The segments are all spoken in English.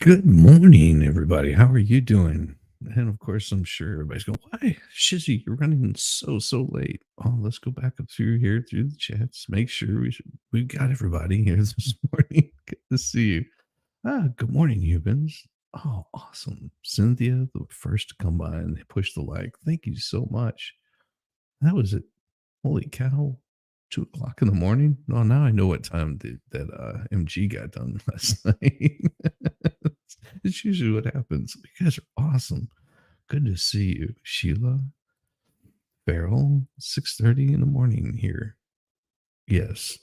Good morning, everybody. How are you doing? And of course, I'm sure everybody's going, "Why, Shizzy, you're running so late." Oh, let's go back up through here through the chats. Make sure we got everybody here this morning. Good to see you. Good morning, humans. Oh, awesome. Cynthia, the first to come by and push the like. Thank you so much. That was it. Holy cow. 2 o'clock in the morning. Oh, now I know what time that MG got done last night. It's usually what happens. You guys are awesome. Good to see you, Sheila. Farrell, 6:30 in the morning here. Yes,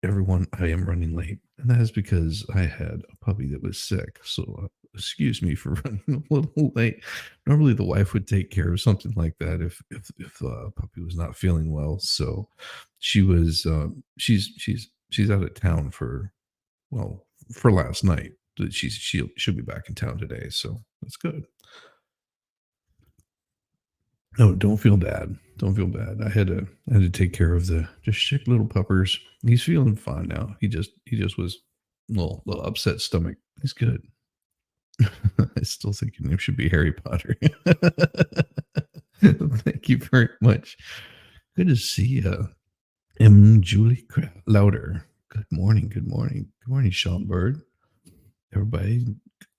everyone, I am running late. And that is because I had a puppy that was sick. So excuse me for running a little late. Normally the wife would take care of something like that if a puppy was not feeling well. So she was she's out of town for well for last night. She'll be back in town today. So that's good. No, don't feel bad. Don't feel bad. I had to take care of the just sick little puppers. He's feeling fine now. He just was a little upset stomach. He's good. I still think your name should be Harry Potter. Thank you very much. Good to see you. Julie Louder. Good morning. Good morning. Good morning, Sean Bird. Everybody,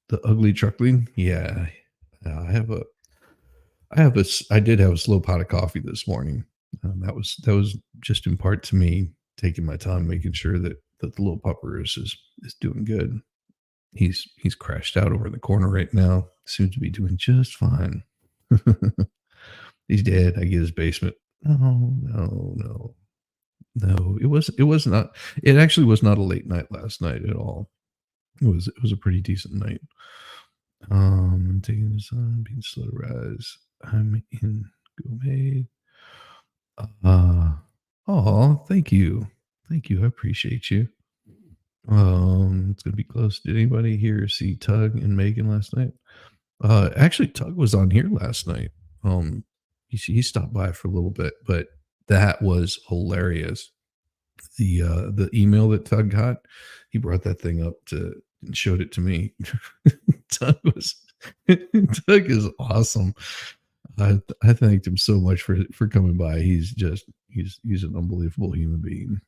the ugly truckling. Yeah, I did have a slow pot of coffee this morning. That was just in part to me taking my time, making sure that the little pupper is doing good. He's crashed out over in the corner right now. Seems to be doing just fine. He's dead. I get his basement. No. It was not. It actually was not a late night last night at all. It was a pretty decent night. Taking the sun, being slow to rise. I'm in gourmet. Oh, thank you. Thank you. I appreciate you. It's gonna be close. Did anybody here see Tug and Megan last night? Actually, Tug was on here last night. He stopped by for a little bit, but that was hilarious. The email that Tug got, he brought that thing up to and showed it to me. Tug was Tug is awesome. I thanked him so much for coming by. He's an unbelievable human being.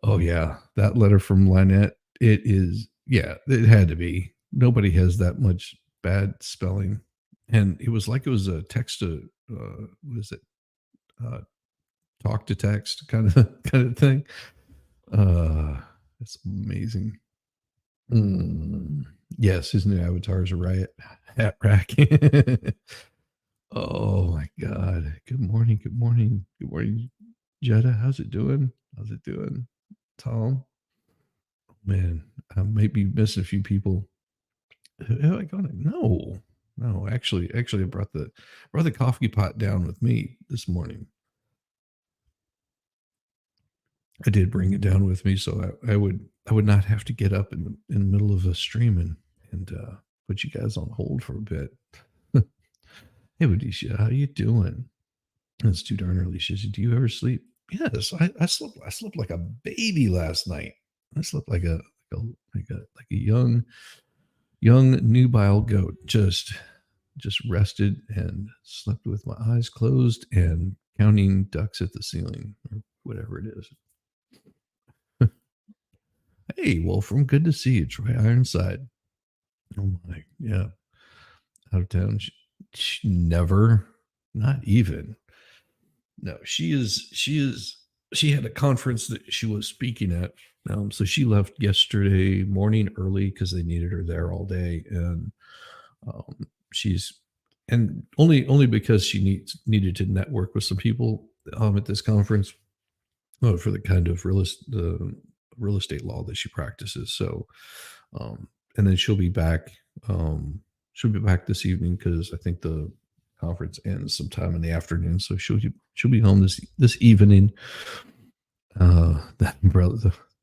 Oh yeah, that letter from Lynette. It is. Yeah, it had to be. Nobody has that much bad spelling, and it was like it was a text to what is it? Uh, talk to text kind of thing. It's amazing. Mm. Yes, his new avatar is a riot hat rack. Oh my god. Good morning. Good morning. Good morning, Jetta. How's it doing? How's it doing? Tom? Man, I might be missing a few people. Have I gone? No. No, actually I brought the coffee pot down with me this morning. I did bring it down with me so I would not have to get up in the middle of a stream and put you guys on hold for a bit. Hey, Badisha, how you doing? It's too darn early. Shizzy, do you ever sleep? Yes, I slept like a baby last night. I slept like a young nubile goat. Just rested and slept with my eyes closed and counting ducks at the ceiling or whatever it is. Hey, Wolfram, good to see you. Troy Ironside. Oh my, yeah, out of town. Never, not even. No, she had a conference that she was speaking at. So she left yesterday morning early because they needed her there all day, and um, she's and only because she needed to network with some people at this conference for the kind of the real estate law that she practices. So, and then she'll be back. She'll be back this evening because I think the conference ends sometime in the afternoon. So she'll be home this evening. That umbrella,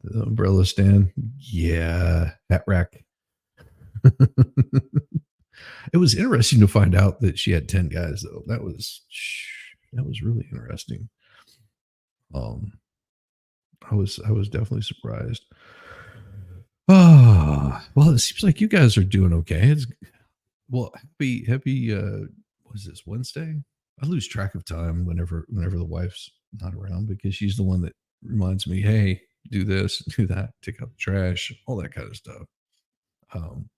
the umbrella stand, yeah, hat rack. It was interesting to find out that she had 10 guys though. That was really interesting. Um, I was definitely surprised. Oh, well, it seems like you guys are doing okay. It's well, happy what is this, Wednesday? I lose track of time whenever the wife's not around because she's the one that reminds me, hey, do this, do that, take out the trash, all that kind of stuff. Um,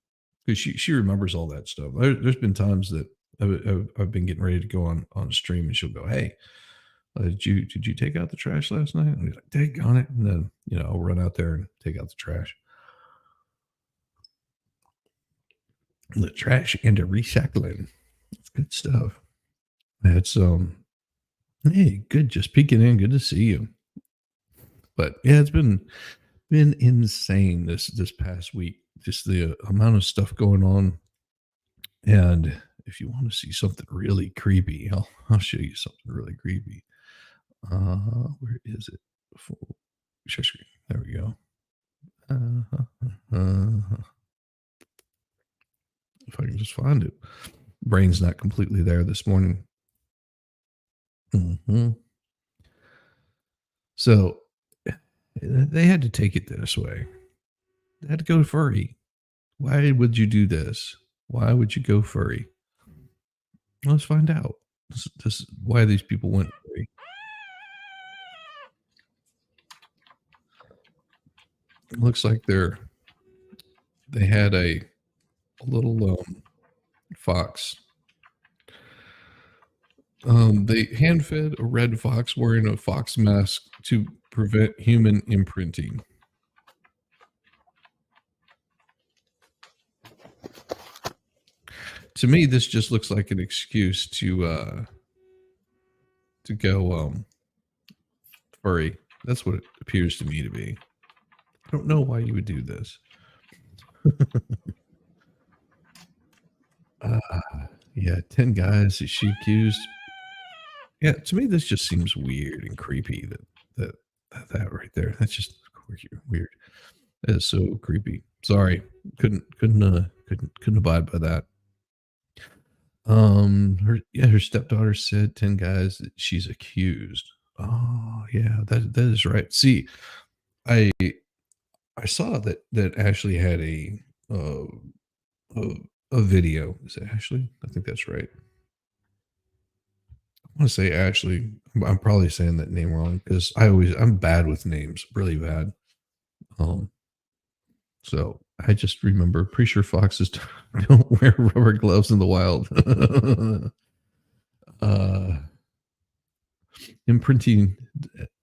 because she remembers all that stuff. There's been times that I've been getting ready to go on a stream, and she'll go, "Hey, did you take out the trash last night?" And I'm like, "Daggone it!" And then I'll run out there and take out the trash, into recycling. It's good stuff. It's hey, good, just peeking in. Good to see you. But yeah, it's been insane this past week. Just the amount of stuff going on. And if you want to see something really creepy, I'll show you something really creepy. Where is it? Full share screen. There we go. If I can just find it. Brain's not completely there this morning. Hmm. So they had to take it this way. They had to go furry. Why would you do this? Why would you go furry? Let's find out. This is why these people went furry. It looks like they had a little fox. They hand fed a red fox wearing a fox mask to prevent human imprinting. To me, this just looks like an excuse to go furry. That's what it appears to me to be. I don't know why you would do this. uh, yeah, 10 guys that she accused. Yeah, to me, this just seems weird and creepy. That that right there. That's just weird. That is so creepy. Sorry, couldn't abide by that. Her stepdaughter said 10 guys that she's accused. Oh yeah, that is right. See, I I saw that Ashley had uh, a a video. Is it Ashley? I think that's right. I want to say Ashley. I'm probably saying that name wrong because I'm bad with names, really bad. Um, so I just remember pretty sure foxes don't wear rubber gloves in the wild. uh, Imprinting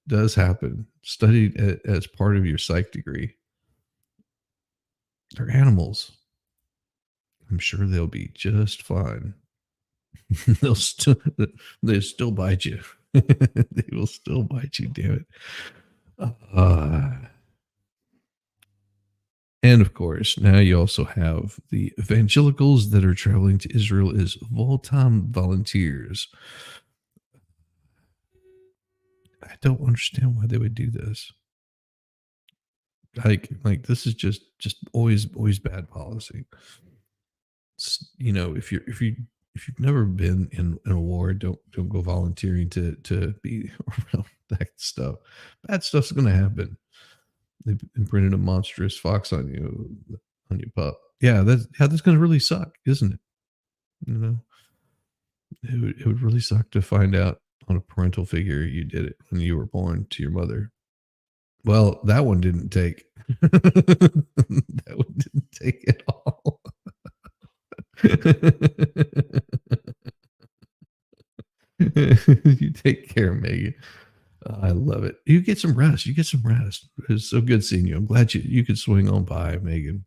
does happen. Studied as part of your psych degree. They're animals. I'm sure they'll be just fine. they'll still they still bite you. They will still bite you. Damn it. Uh, and of course, now you also have the evangelicals that are traveling to Israel as full-time volunteers. I don't understand why they would do this. Like this is just always bad policy. If you've never been in a war, don't go volunteering to be around that stuff. Bad stuff's going to happen. They've imprinted a monstrous fox on your pup. Yeah, that's going to really suck, isn't it? You know, it would really suck to find out on a parental figure you did it when you were born to your mother. Well, that one didn't take. That one didn't take at all. You take care, Megan. I love it. You get some rest. You get some rest. It's so good seeing you. I'm glad you could swing on by, Megan.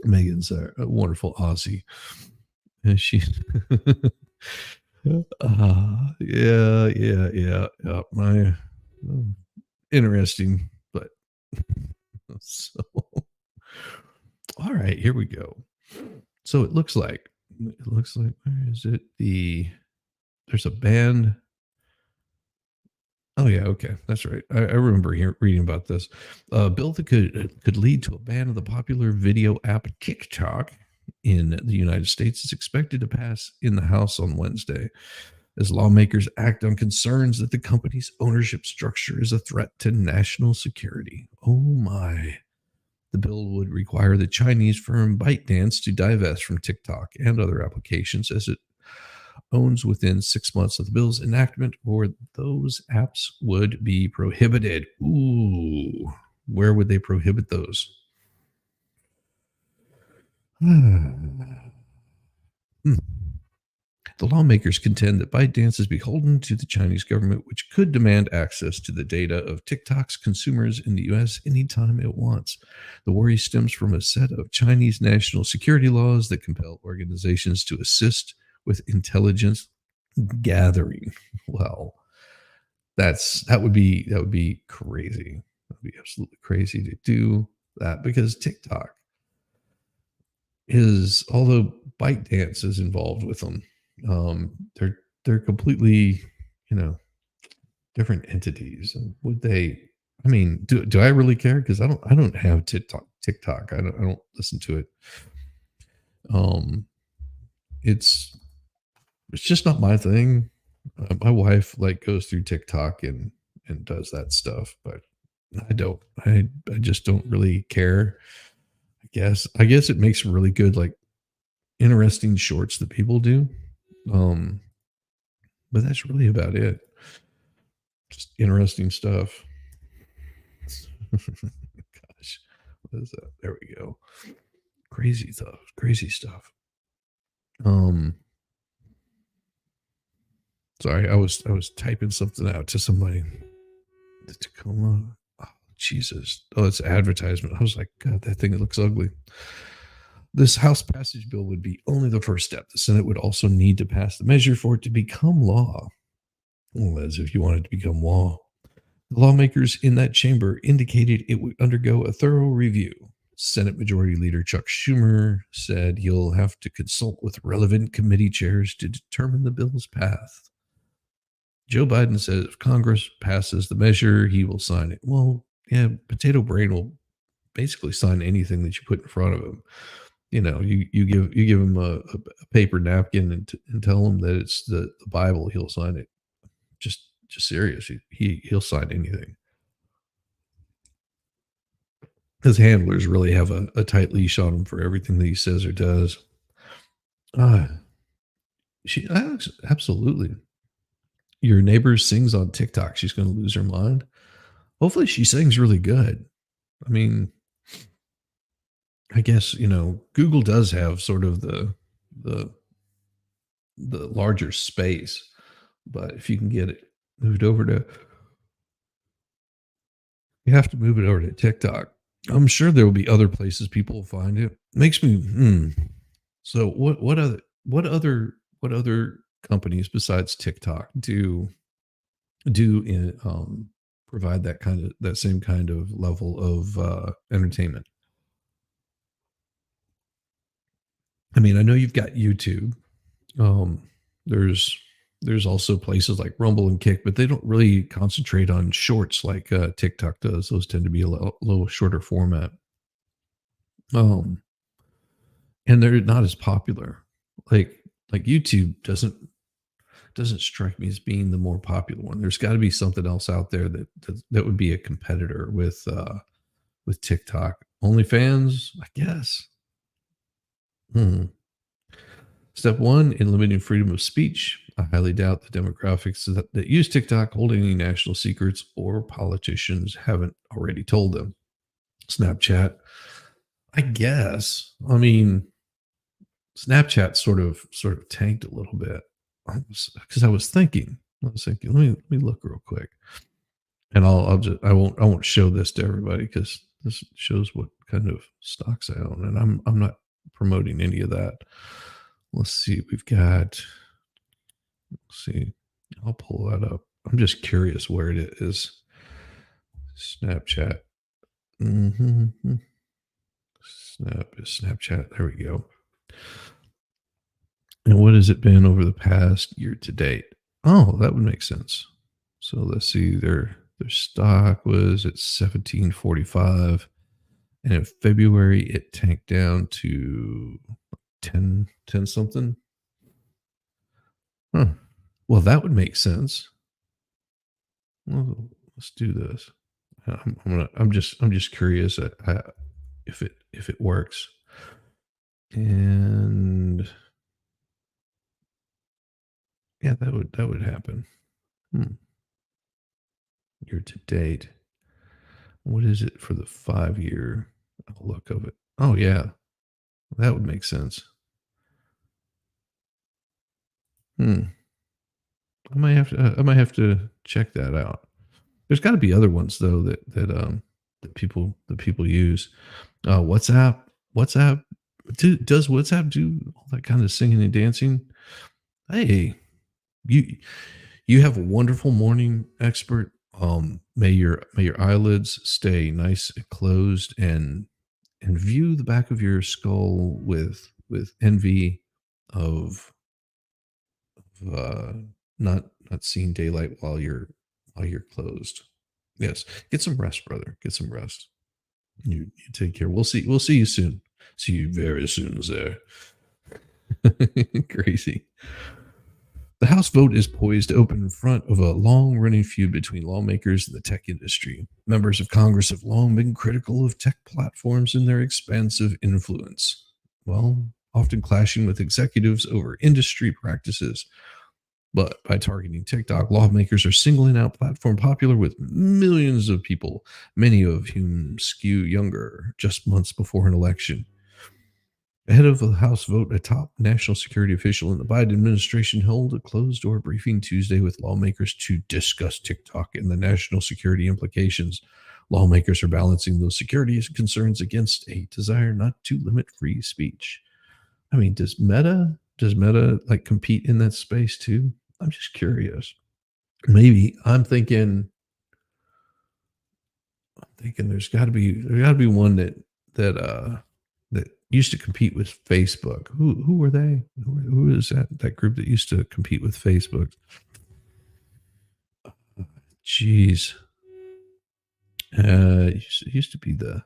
Megan's a wonderful Aussie. And she, yeah. My interesting, but so all right, here we go. So it looks like where is it? There's a band. Oh yeah, okay, that's right. I remember reading about this. Bill that could lead to a ban of the popular video app TikTok in the United States is expected to pass in the House on Wednesday, as lawmakers act on concerns that the company's ownership structure is a threat to national security. Oh my, The bill would require the Chinese firm ByteDance to divest from TikTok and other applications as it owns within 6 months of the bill's enactment, or those apps would be prohibited. Ooh, where would they prohibit those? Hmm. The lawmakers contend that ByteDance is beholden to the Chinese government, which could demand access to the data of TikTok's consumers in the US anytime it wants. The worry stems from a set of Chinese national security laws that compel organizations to assist with intelligence gathering. Well, that would be crazy. That would be absolutely crazy to do that, because TikTok is, although ByteDance is involved with them, they're completely, you know, different entities. And would they? I mean, do I really care? Because I don't have TikTok. I don't listen to it. Um, it's it's just not my thing. My wife like goes through TikTok and does that stuff, but I don't. I just don't really care. I guess it makes really good, like, interesting shorts that people do. Um, but that's really about it. Just interesting stuff. Gosh, what is that? There we go. Crazy stuff. Crazy stuff. Um, Sorry, I was typing something out to somebody. The Tacoma. Oh, Jesus. Oh, it's advertisement. I was like, God, that thing, it looks ugly. This House passage bill would be only the first step. The Senate would also need to pass the measure for it to become law. Well, as if you want it to become law. The lawmakers in that chamber indicated it would undergo a thorough review. Senate Majority Leader Chuck Schumer said he'll have to consult with relevant committee chairs to determine the bill's path. Joe Biden says if Congress passes the measure, he will sign it. Well, yeah, Potato Brain will basically sign anything that you put in front of him. You give him a paper napkin and tell him that it's the Bible, he'll sign it. Just serious. He'll sign anything. His handlers really have a tight leash on him for everything that he says or does. Ah, absolutely. Your neighbor sings on TikTok. She's going to lose her mind. Hopefully, she sings really good. I mean, I guess, Google does have sort of the the larger space, but if you can get it moved over to, you have to move it over to TikTok. I'm sure there will be other places people will find it. Makes me. So what other companies besides TikTok do provide that same kind of level of entertainment? I mean, I know you've got YouTube. Um, there's there's also places like Rumble and Kick, but they don't really concentrate on shorts like TikTok does. Those tend to be a little shorter format. Um, and they're not as popular. Like YouTube doesn't strike me as being the more popular one. There's got to be something else out there that would be a competitor with TikTok. OnlyFans, I guess. Hmm. Step one in limiting freedom of speech. I highly doubt the demographics that use TikTok hold any national secrets or politicians haven't already told them. Snapchat, I guess. I mean, Snapchat sort of tanked a little bit because I was thinking, let me look real quick, and I won't show this to everybody because this shows what kind of stocks I own, and I'm not promoting any of that. Let's see, let's see, I'll pull that up. I'm just curious where it is. Snapchat. hmm Snapchat. There we go. And what has it been over the past year to date? Oh, that would make sense. So let's see. Their stock was at 17.45, and in February it tanked down to 10 something. Huh. Well, that would make sense. Well, let's do this. I'm just curious. if it works. And yeah, that would happen. Hmm. Year to date. What is it for the 5 year outlook of it? Oh yeah, that would make sense. Hmm. I might have to check that out. There's got to be other ones though that people use. WhatsApp. WhatsApp. Does WhatsApp do all that kind of singing and dancing? Hey, you you have a wonderful morning, expert. May your eyelids stay nice and closed, and view the back of your skull with envy of not seeing daylight while you're closed. Yes, get some rest, brother. Get some rest. You take care. We'll see you soon. See you very soon, sir. Crazy. The House vote is poised to open in front of a long running feud between lawmakers and the tech industry. Members of Congress have long been critical of tech platforms and their expansive influence, well, often clashing with executives over industry practices. But by targeting TikTok, lawmakers are singling out platform popular with millions of people, many of whom skew younger, just months before an election. Ahead of the House vote, a top national security official in the Biden administration held a closed door briefing Tuesday with lawmakers to discuss TikTok and the national security implications. Lawmakers are balancing those security concerns against a desire not to limit free speech. I mean, does Meta like compete in that space too? I'm just curious. Maybe I'm thinking there's got to be one that used to compete with Facebook. Who were they? Who is that group that used to compete with Facebook? Jeez, it used to be the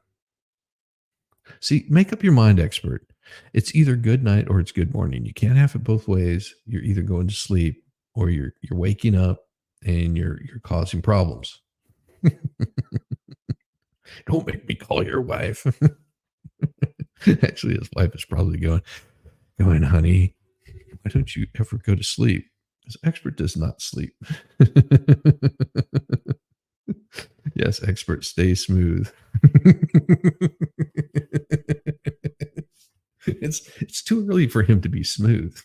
see. Make up your mind, expert. It's either good night or it's good morning. You can't have it both ways. You're either going to sleep or you're waking up and you're causing problems. Don't make me call your wife. Actually, his wife is probably going, honey, why don't you ever go to sleep? This expert does not sleep. Yes, expert, stay smooth. It's too early for him to be smooth.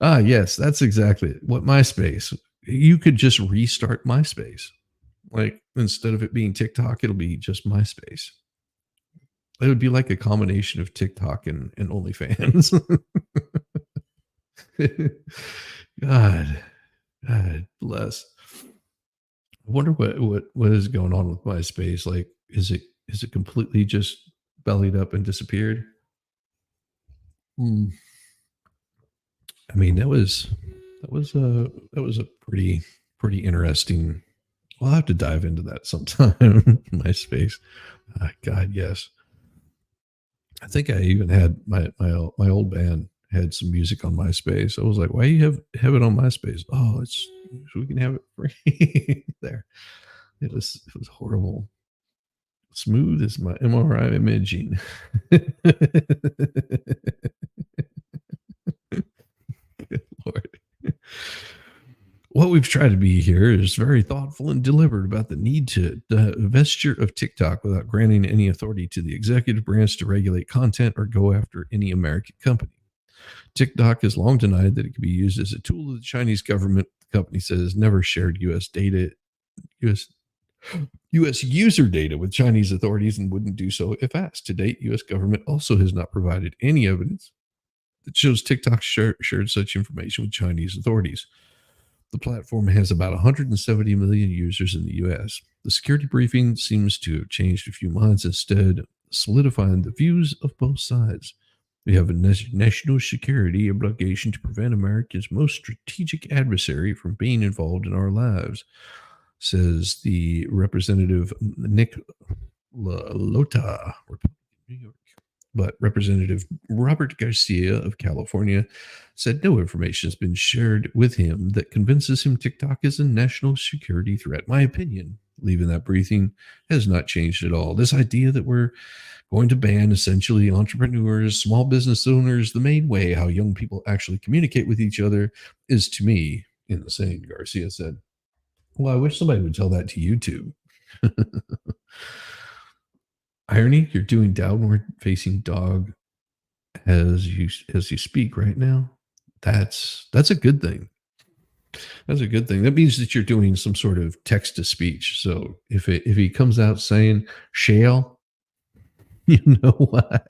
Yes, that's exactly it. What MySpace. You could just restart MySpace. Like instead of it being TikTok, it'll be just MySpace. It would be like a combination of TikTok and OnlyFans. God, God bless. I wonder what is going on with MySpace. Like, is it completely just bellied up and disappeared? Hmm. I mean, that was a pretty interesting. I'll have to dive into that sometime. MySpace. God, yes. I think I even had my old band had some music on MySpace. I was like, "Why you have it on MySpace?" Oh, it's so we can have it free there. It was horrible. Smooth as my MRI imaging. Good Lord. What we've tried to be here is very thoughtful and deliberate about the need to the vesture of TikTok without granting any authority to the executive branch to regulate content or go after any American company. TikTok has long denied that it can be used as a tool of the Chinese government. The company says never shared US US user data with Chinese authorities and wouldn't do so if asked. To date, US government also has not provided any evidence that shows TikTok shared such information with Chinese authorities. The platform has about 170 million users in the US. The security briefing seems to have changed a few minds, instead solidifying the views of both sides. We have a national security obligation to prevent America's most strategic adversary from being involved in our lives, says the Representative Nick Lota, Republican New York. But Representative Robert Garcia of California said no information has been shared with him that convinces him TikTok is a national security threat. My opinion, leaving that briefing has not changed at all. This idea that we're going to ban essentially entrepreneurs, small business owners, the main way how young people actually communicate with each other is, to me, insane, Garcia said. Well, I wish somebody would tell that to YouTube. Irony, you're doing downward facing dog as you speak right now. That's a good thing. That's a good thing. That means that you're doing some sort of text to speech. So if he comes out saying shale, you know why.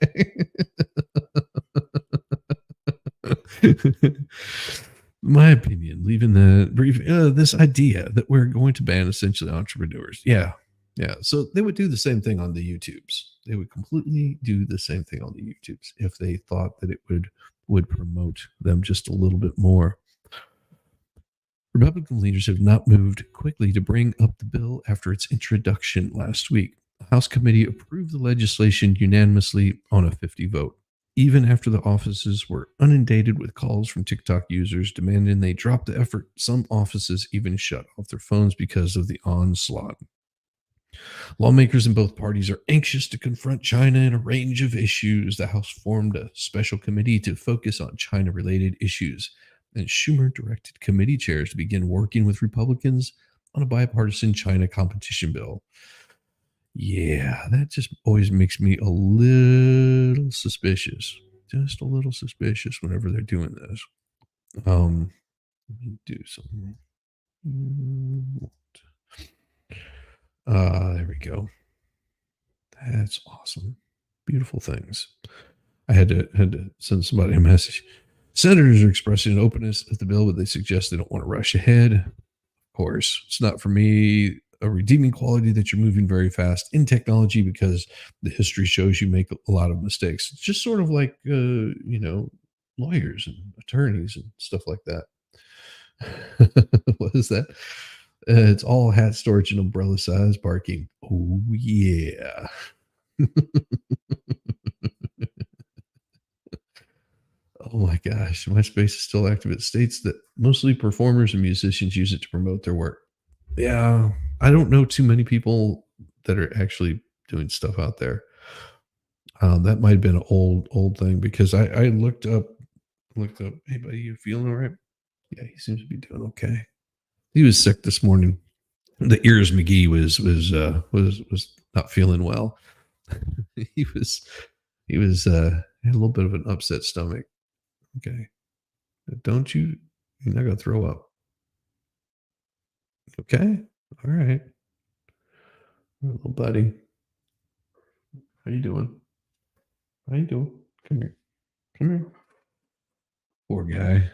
My opinion, leaving the brief, this idea that we're going to ban essentially entrepreneurs. Yeah. Yeah. So they would do the same thing on the YouTubes. They would completely do the same thing on the YouTubes if they thought that it would promote them just a little bit more. Republican leaders have not moved quickly to bring up the bill after its introduction last week. The House committee approved the legislation unanimously on a 50 vote, even after the offices were inundated with calls from TikTok users demanding they drop the effort. Some offices even shut off their phones because of the onslaught. Lawmakers in both parties are anxious to confront China in a range of issues. The House formed a special committee to focus on China related issues, and Schumer directed committee chairs to begin working with Republicans on a bipartisan China competition bill. Yeah, that just always makes me a little suspicious. Just a little suspicious whenever they're doing this. Let me do something. There we go. That's awesome. Beautiful things. I had to send somebody a message. Senators are expressing an openness at the bill, but they suggest they don't want to rush ahead. Of course, it's not for me a redeeming quality that you're moving very fast in technology because the history shows you make a lot of mistakes. It's just sort of like, lawyers and attorneys and stuff like that. What is that? It's all hat storage and umbrella size parking. Oh, yeah. Oh my gosh, MySpace is still active. It states that mostly performers and musicians use it to promote their work. Yeah, I don't know too many people that are actually doing stuff out there. That might have been an old thing because I looked up. Hey, buddy, you feeling all right? Yeah, he seems to be doing okay. He was sick this morning. The ears McGee was not feeling well. he was he was had a little bit of an upset stomach. Okay, don't you? You're not gonna throw up. Okay, all right, little buddy. How you doing? How you doing? Come here. Come here. Poor guy.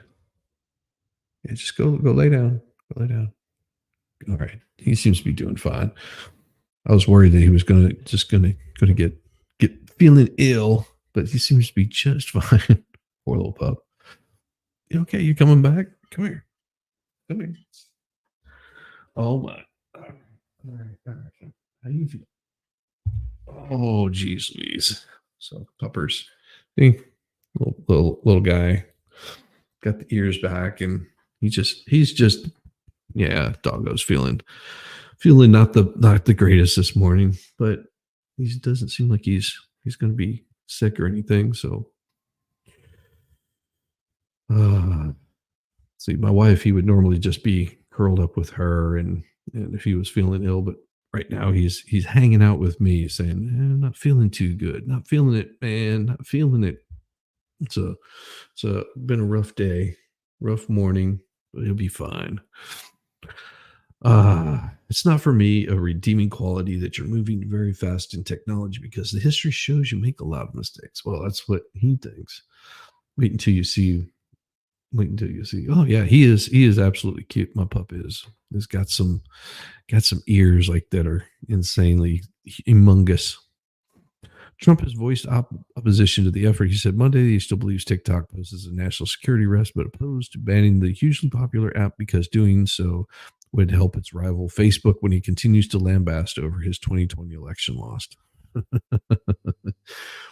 Yeah, just go lay down. Go lay down. All right. He seems to be doing fine. I was worried that he was gonna get feeling ill, but he seems to be just fine. Poor little pup. You okay? You coming back? Come here. Come here. Oh my. All right. All right. All right. How you feel? Oh, geez, Louise. So puppers. See, little guy got the ears back, and he's just yeah. Doggo's feeling not the greatest this morning, but he doesn't seem like he's going to be sick or anything. So, uh, see, my wife, he would normally just be curled up with her, and if he was feeling ill, but right now he's hanging out with me, saying, "Not feeling too good, not feeling it, man, not feeling it." It's been a rough day, rough morning, but he'll be fine. It's not for me a redeeming quality that you're moving very fast in technology because the history shows you make a lot of mistakes. Well, that's what he thinks. Wait until you see. Wait until you see. Oh yeah, he is. He is absolutely cute. My pup is. He's got some ears like that are insanely humongous. Trump has voiced opposition to the effort. He said Monday that he still believes TikTok poses a national security risk, but opposed to banning the hugely popular app because doing so would help its rival Facebook when he continues to lambast over his 2020 election loss.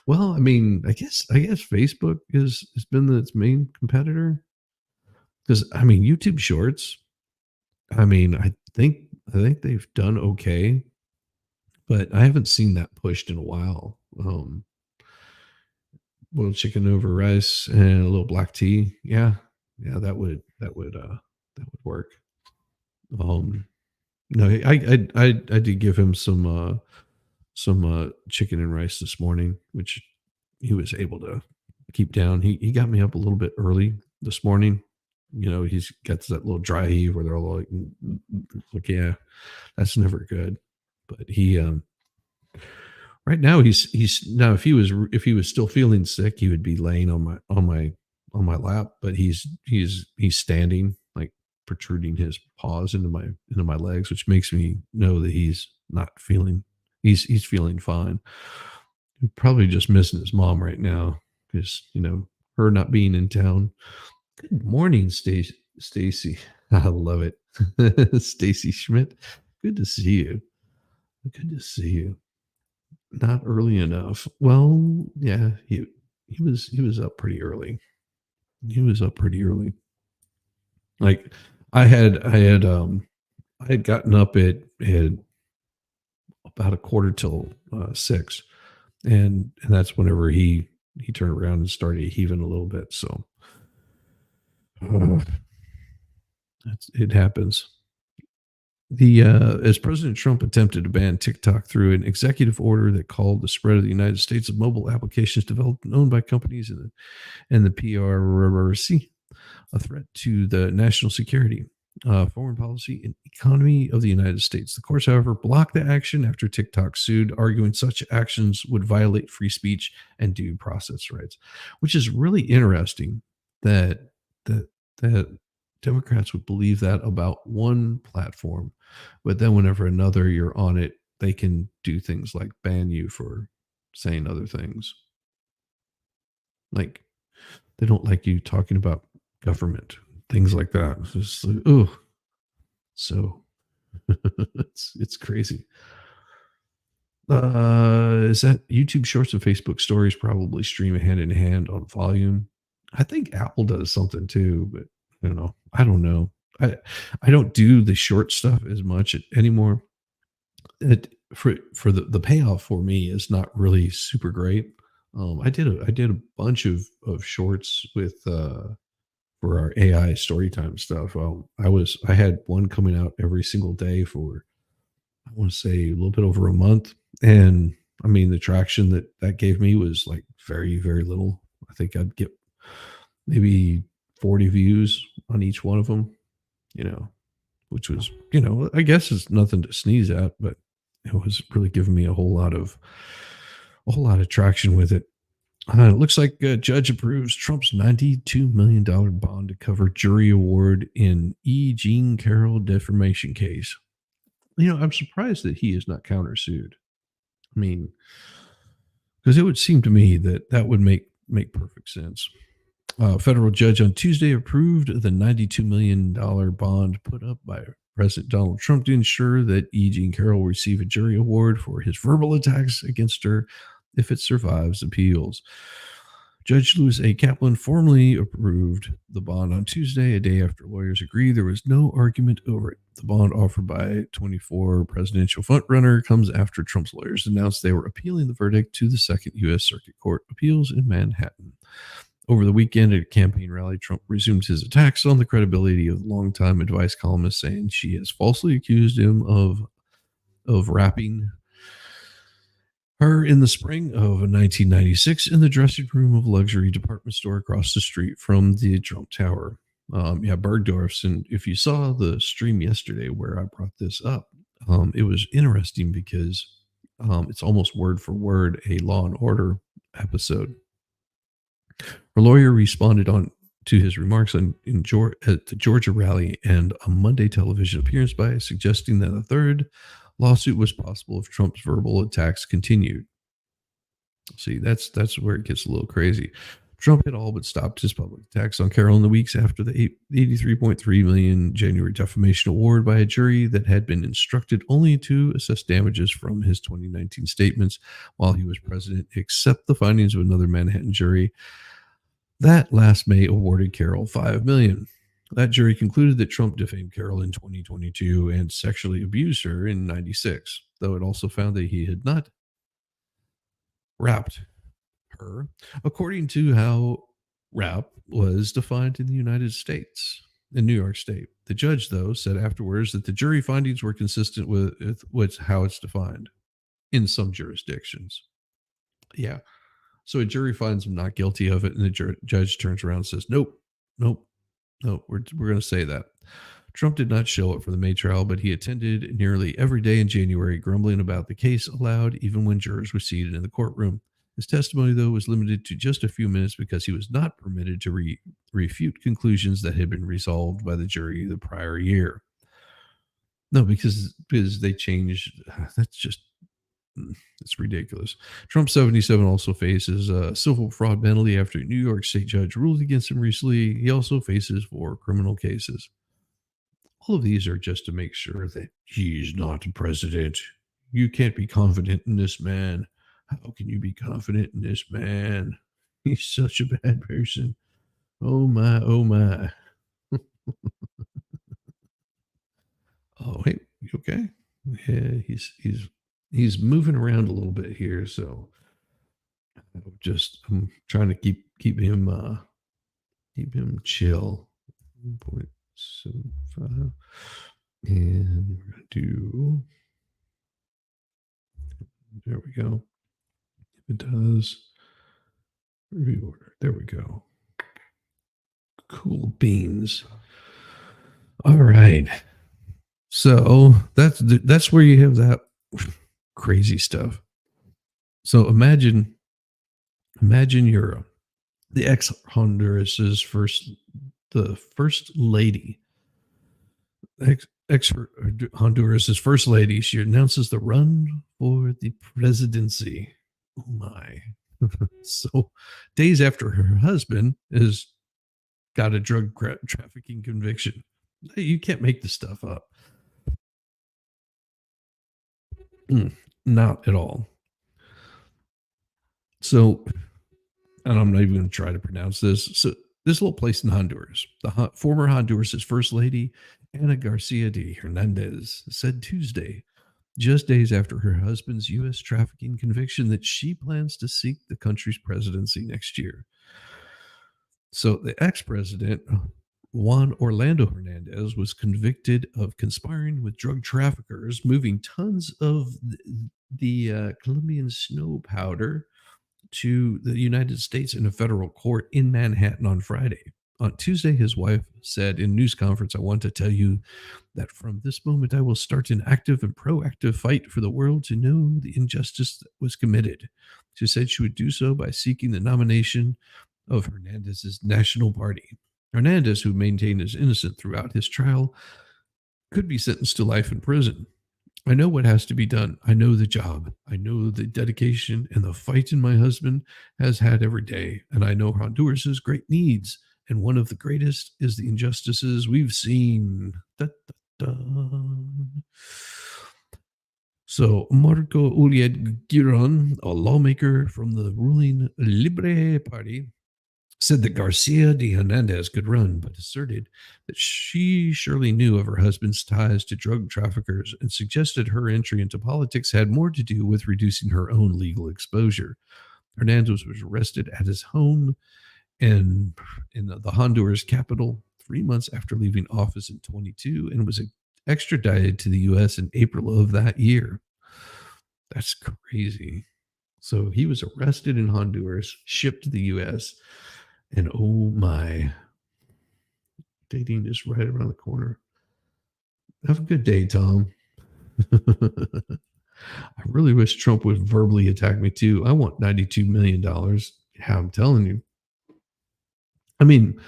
Well, I mean, I guess Facebook has been its main competitor because I mean YouTube Shorts. I mean, I think I think they've done okay, but I haven't seen that pushed in a while. Boiled chicken over rice and a little black tea. Yeah. Yeah, that would work. Um, no, I did give him some chicken and rice this morning, which he was able to keep down. He got me up a little bit early this morning. He's got that little dry heave where they're all like, like, yeah, that's never good. But right now he's now if he was still feeling sick, he would be laying on my lap, but he's standing, like protruding his paws into my legs, which makes me know that he's not feeling he's feeling fine. Probably just missing his mom right now because her not being in town. Good morning, Stacy. I love it. Stacy Schmidt. Good to see you. Good to see you. Not early enough. Well, yeah, he was up pretty early. He was up pretty early. Like I had gotten up at about a quarter till 6, and that's whenever he turned around and started heaving a little bit. So uh, it happens. As President Trump attempted to ban TikTok through an executive order that called the spread of the United States of mobile applications developed and owned by companies and the PRC a threat to the national security, foreign policy, and economy of the United States. The courts, however, blocked the action after TikTok sued, arguing such actions would violate free speech and due process rights, which is really interesting that that that Democrats would believe that about one platform, but then whenever another you're on it, they can do things like ban you for saying other things. Like they don't like you talking about government, things like that. It's just like, oh, so it's crazy. Is that YouTube Shorts and Facebook Stories probably stream hand in hand on volume? I think Apple does something too, but I don't know. I don't do the short stuff as much anymore. For the payoff for me is not really super great. I did a bunch of shorts with for our AI storytime stuff. I had one coming out every single day for I want to say a little bit over a month, and I mean the traction that gave me was like very very little. I think I'd get maybe 40 views on each one of them, you know, which was I guess it's nothing to sneeze at, but it was really giving me a whole lot of traction with it. It looks like a judge approves Trump's $92 million bond to cover jury award in E. Jean Carroll defamation case. I'm surprised that he is not countersued. I mean, because it would seem to me that would make perfect sense. A federal judge on Tuesday approved the $92 million bond put up by President Donald Trump to ensure that E. Jean Carroll will receive a jury award for his verbal attacks against her if it survives appeals. Judge Louis A. Kaplan formally approved the bond on Tuesday, a day after lawyers agreed there was no argument over it. The bond offered by 24 presidential frontrunner comes after Trump's lawyers announced they were appealing the verdict to the Second U.S. Circuit Court Appeals in Manhattan. Over the weekend at a campaign rally, Trump resumed his attacks on the credibility of longtime advice columnist, saying she has falsely accused him of rapping her in the spring of 1996 in the dressing room of a luxury department store across the street from the Trump Tower. Yeah, Bergdorf's. And if you saw the stream yesterday where I brought this up, it was interesting because it's almost word for word a Law and Order episode. Her lawyer responded on to his remarks at the Georgia rally and a Monday television appearance by suggesting that a third lawsuit was possible if Trump's verbal attacks continued. See, that's where it gets a little crazy. Trump had all but stopped his public attacks on Carroll in the weeks after the $83.3 million January defamation award by a jury that had been instructed only to assess damages from his 2019 statements while he was president, except the findings of another Manhattan jury that last May awarded Carroll $5 million. That jury concluded that Trump defamed Carroll in 2022 and sexually abused her in 96, though it also found that he had not rapped her according to how rap was defined in the United States, in New York State. The judge, though, said afterwards that the jury findings were consistent with how it's defined in some jurisdictions. Yeah. So a jury finds him not guilty of it, and the judge turns around and says, nope, nope, no, we're going to say that. Trump did not show up for the May trial, but he attended nearly every day in January, grumbling about the case aloud, even when jurors were seated in the courtroom. His testimony, though, was limited to just a few minutes because he was not permitted to refute conclusions that had been resolved by the jury the prior year. No, because they changed. That's just it's ridiculous. Trump 77 also faces a civil fraud penalty after a New York State judge ruled against him recently. He also faces 4 criminal cases. All of these are just to make sure that he's not president. You can't be confident in this man. How can you be confident in this man? He's such a bad person. Oh my, oh my. Oh, hey, you okay? Yeah, he's moving around a little bit here, so I'm trying to keep him chill. 1.75. And we're gonna do there we go. If it does review order. There we go. Cool beans. All right. So that's where you have that crazy stuff. So imagine you're the ex Honduras's the first lady, ex Honduras's first lady. She announces the run for the presidency. Oh my! So days after her husband has got a drug trafficking conviction, you can't make this stuff up. Not at all. So, and I'm not even going to try to pronounce this. So, this little place in Honduras, the former Honduras's first lady, Ana Garcia de Hernandez, said Tuesday, just days after her husband's U.S. trafficking conviction, that she plans to seek the country's presidency next year. So, the ex president, Juan Orlando Hernandez, was convicted of conspiring with drug traffickers, moving tons of the Colombian snow powder to the United States in a federal court in Manhattan on Friday. On Tuesday, his wife said in news conference, "I want to tell you that from this moment, I will start an active and proactive fight for the world to know the injustice that was committed." She said she would do so by seeking the nomination of Hernandez's National Party. Hernandez, who maintained his innocence throughout his trial, could be sentenced to life in prison. "I know what has to be done. I know the job. I know the dedication and the fight in my husband has had every day. And I know Honduras's great needs. And one of the greatest is the injustices we've seen." Da, da, da. So Marco Uliad Giron, a lawmaker from the ruling Libre Party, said that Garcia de Hernandez could run, but asserted that she surely knew of her husband's ties to drug traffickers and suggested her entry into politics had more to do with reducing her own legal exposure. Hernandez was arrested at his home in the Honduras capital 3 months after leaving office in 22 and was extradited to the U.S. in April of that year. That's crazy. So he was arrested in Honduras, shipped to the U.S., and oh my, dating is right around the corner. Have a good day, Tom. I really wish Trump would verbally attack me too. I want $92 million. Yeah, I'm telling you. I mean,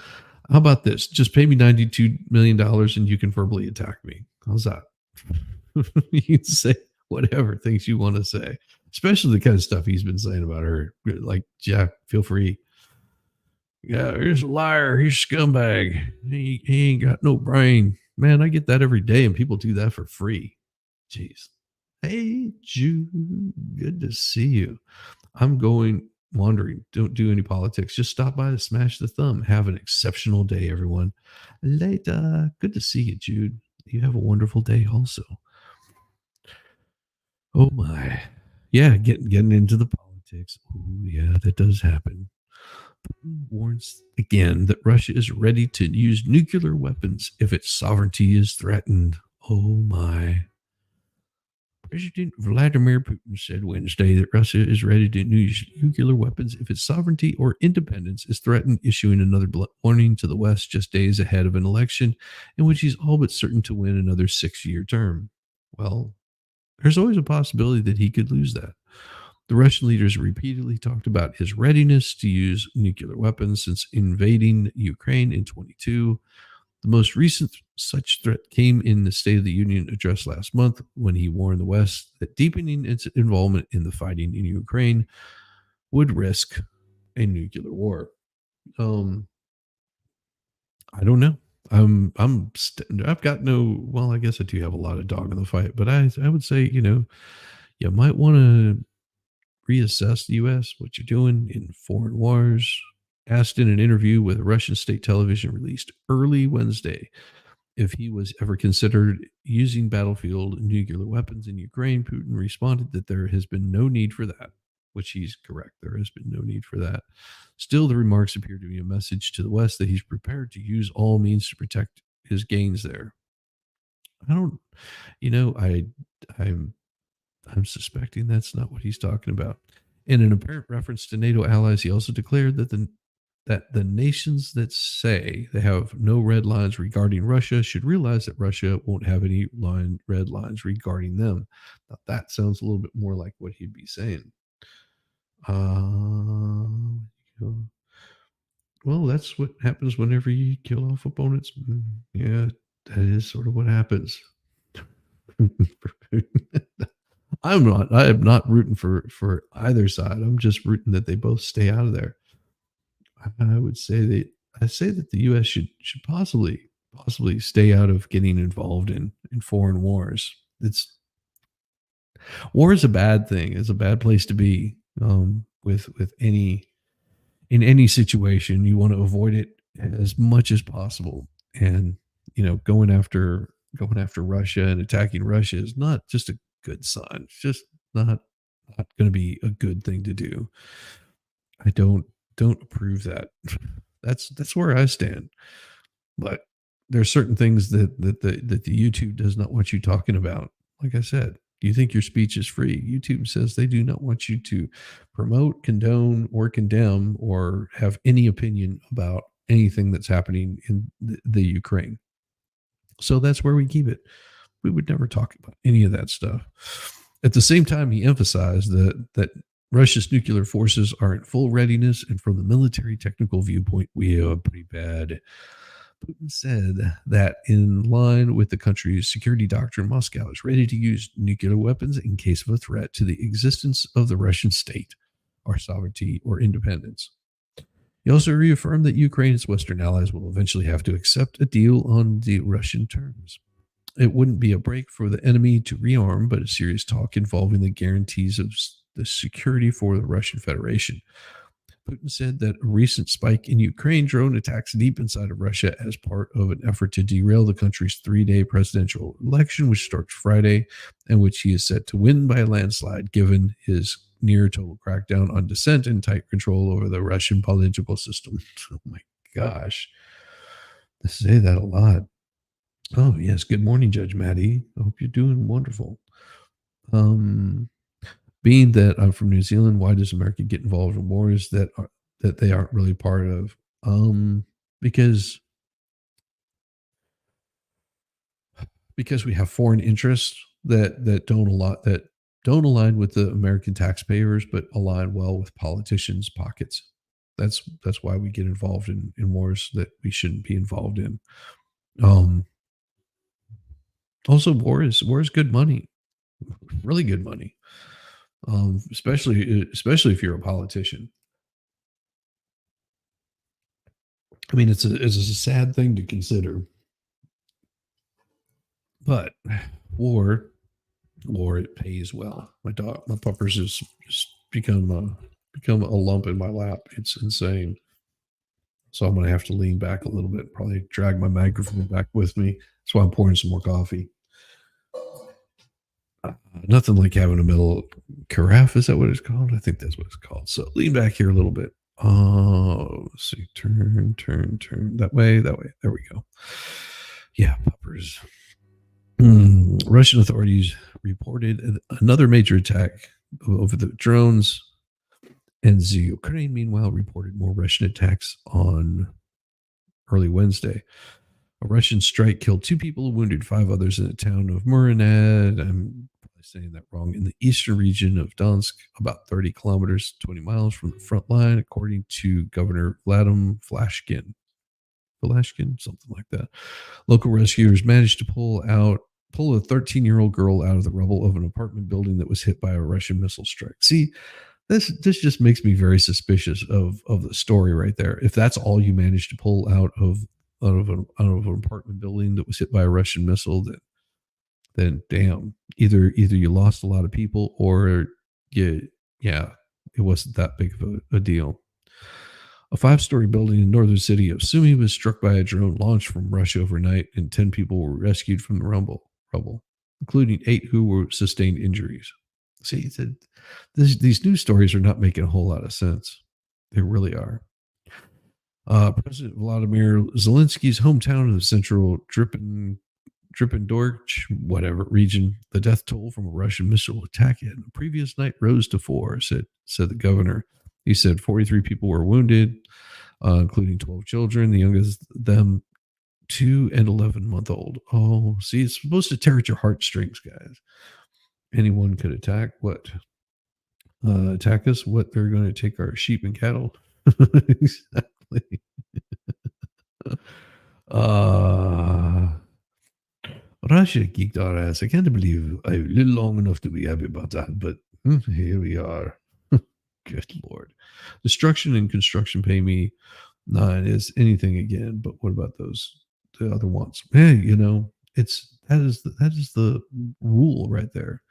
how about this? Just pay me $92 million and you can verbally attack me. How's that? You can say whatever things you want to say, especially the kind of stuff he's been saying about her. Like, yeah, feel free. Yeah, here's a liar. He's a scumbag. He ain't got no brain. Man, I get that every day, and people do that for free. Jeez. Hey, Jude. Good to see you. I'm going. wandering. Don't do any politics. Just stop by to smash the thumb. Have an exceptional day, everyone. Later. Good to see you, Jude. You have a wonderful day also. Oh my. Yeah, getting into the politics. Oh yeah, that does happen. Putin warns again that Russia is ready to use nuclear weapons if its sovereignty is threatened. Oh my. President Vladimir Putin said Wednesday that Russia is ready to use nuclear weapons if its sovereignty or independence is threatened, issuing another warning to the West just days ahead of an election in which he's all but certain to win another 6-year term. Well, there's always a possibility that he could lose that. The Russian leaders repeatedly talked about his readiness to use nuclear weapons since invading Ukraine in 22. The most recent such threat came in the State of the Union address last month when he warned the West that deepening its involvement in the fighting in Ukraine would risk a nuclear war. Um, I don't know. I've got no. Well, I guess I do have a lot of dog in the fight, but I would say you might want to reassess the U.S. what you're doing in foreign wars. Asked in an interview with Russian state television released early Wednesday if he was ever considered using battlefield nuclear weapons in Ukraine, Putin responded that there has been no need for that, which he's correct. There has been no need for that. Still, the remarks appear to be a message to the West that he's prepared to use all means to protect his gains there. I don't, you know, I'm suspecting that's not what he's talking about. In an apparent reference to NATO allies, he also declared that the nations that say they have no red lines regarding Russia should realize that Russia won't have any red lines regarding them. Now, that sounds a little bit more like what he'd be saying. Uh, well, that's what happens whenever you kill off opponents. Yeah, that is sort of what happens. I am not rooting for either side. I'm just rooting that they both stay out of there. I would say that I say that the U.S. should possibly stay out of getting involved in foreign wars. It's war is a bad thing. It's a bad place to be. With any in any situation, you want to avoid it as much as possible. And going after Russia and attacking Russia is not just a good sign. It's just not going to be a good thing to do. I don't approve that. That's where I stand. But there's certain things that the YouTube does not want you talking about. Like I said, you think your speech is free. YouTube says they do not want you to promote, condone, or condemn, or have any opinion about anything that's happening in the Ukraine. So that's where we keep it. We would never talk about any of that stuff. At the same time, he emphasized that Russia's nuclear forces are in full readiness, and from the military technical viewpoint, we are pretty bad. Putin said that in line with the country's security doctrine, Moscow is ready to use nuclear weapons in case of a threat to the existence of the Russian state, or sovereignty, or independence. He also reaffirmed that Ukraine's Western allies will eventually have to accept a deal on the Russian terms. It wouldn't be a break for the enemy to rearm, but a serious talk involving the guarantees of the security for the Russian Federation. Putin said that a recent spike in Ukraine drone attacks deep inside of Russia as part of an effort to derail the country's 3-day presidential election, which starts Friday, and which he is set to win by a landslide, given his near total crackdown on dissent and tight control over the Russian political system. Oh my gosh. I say that a lot. Oh, yes. Good morning, Judge Maddie. I hope you're doing wonderful. Um, Being that I'm from New Zealand, why does America get involved in wars that they aren't really part of? Because we have foreign interests that don't align with the American taxpayers, but align well with politicians' pockets. That's why we get involved in wars that we shouldn't be involved in. Um, Also, war is good money, really good money. Especially if you're a politician. I mean, it's a sad thing to consider, but war war it pays well. My puppers has become become a lump in my lap. It's insane. So I'm going to have to lean back a little bit, probably drag my microphone back with me. That's why I'm pouring some more coffee. Nothing like having a middle carafe. Is that what it's called? I think that's what it's called. So lean back here a little bit. Oh, let's see. Turn. That way. There we go. Yeah, puppers. Russian authorities reported another major attack over the drones, and the Ukraine, meanwhile, reported more Russian attacks on early Wednesday. A Russian strike killed 2 people and wounded 5 others in the town of Murined. I'm probably saying that wrong. In the eastern region of Donetsk, about 30 kilometers, 20 miles from the front line, according to Governor Vladimir Flashkin. Something like that. Local rescuers managed to pull a 13-year-old girl out of the rubble of an apartment building that was hit by a Russian missile strike. See, this just makes me very suspicious of the story right there. If that's all you managed to pull out of an apartment building that was hit by a Russian missile, then damn, either you lost a lot of people or yeah, it wasn't that big of a deal. A 5-story building in northern city of Sumy was struck by a drone launched from Russia overnight, and 10 people were rescued from the rubble, including 8 who were sustained injuries. See, these news stories are not making a whole lot of sense. They really are. President Vladimir Zelensky's hometown in the central Dripendorch, whatever region, the death toll from a Russian missile attack in the previous night rose to 4, said the governor. He said 43 people were wounded, including 12 children, the youngest of them 2 and 11-month-old. Oh, see, it's supposed to tear at your heartstrings, guys. Anyone could attack attack us. What, they're going to take our sheep and cattle? Exactly. Russia geeked our ass. I can't believe I lived long enough to be happy about that, but here we are. Good Lord. Destruction and construction pay me nine is anything again, but what about the other ones? Hey, that is the rule right there.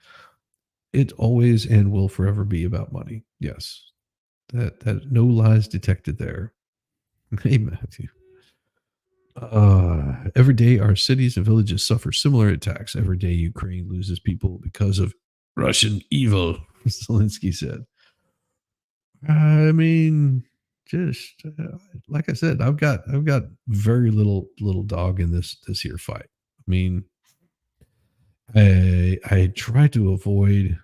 It always and will forever be about money. Yes. That no lies detected there. Hey, Matthew. Every day, our cities and villages suffer similar attacks. Every day, Ukraine loses people because of Russian evil, Zelensky said. I mean, just like I said, I've got very little dog in this here fight. I mean, I try to avoid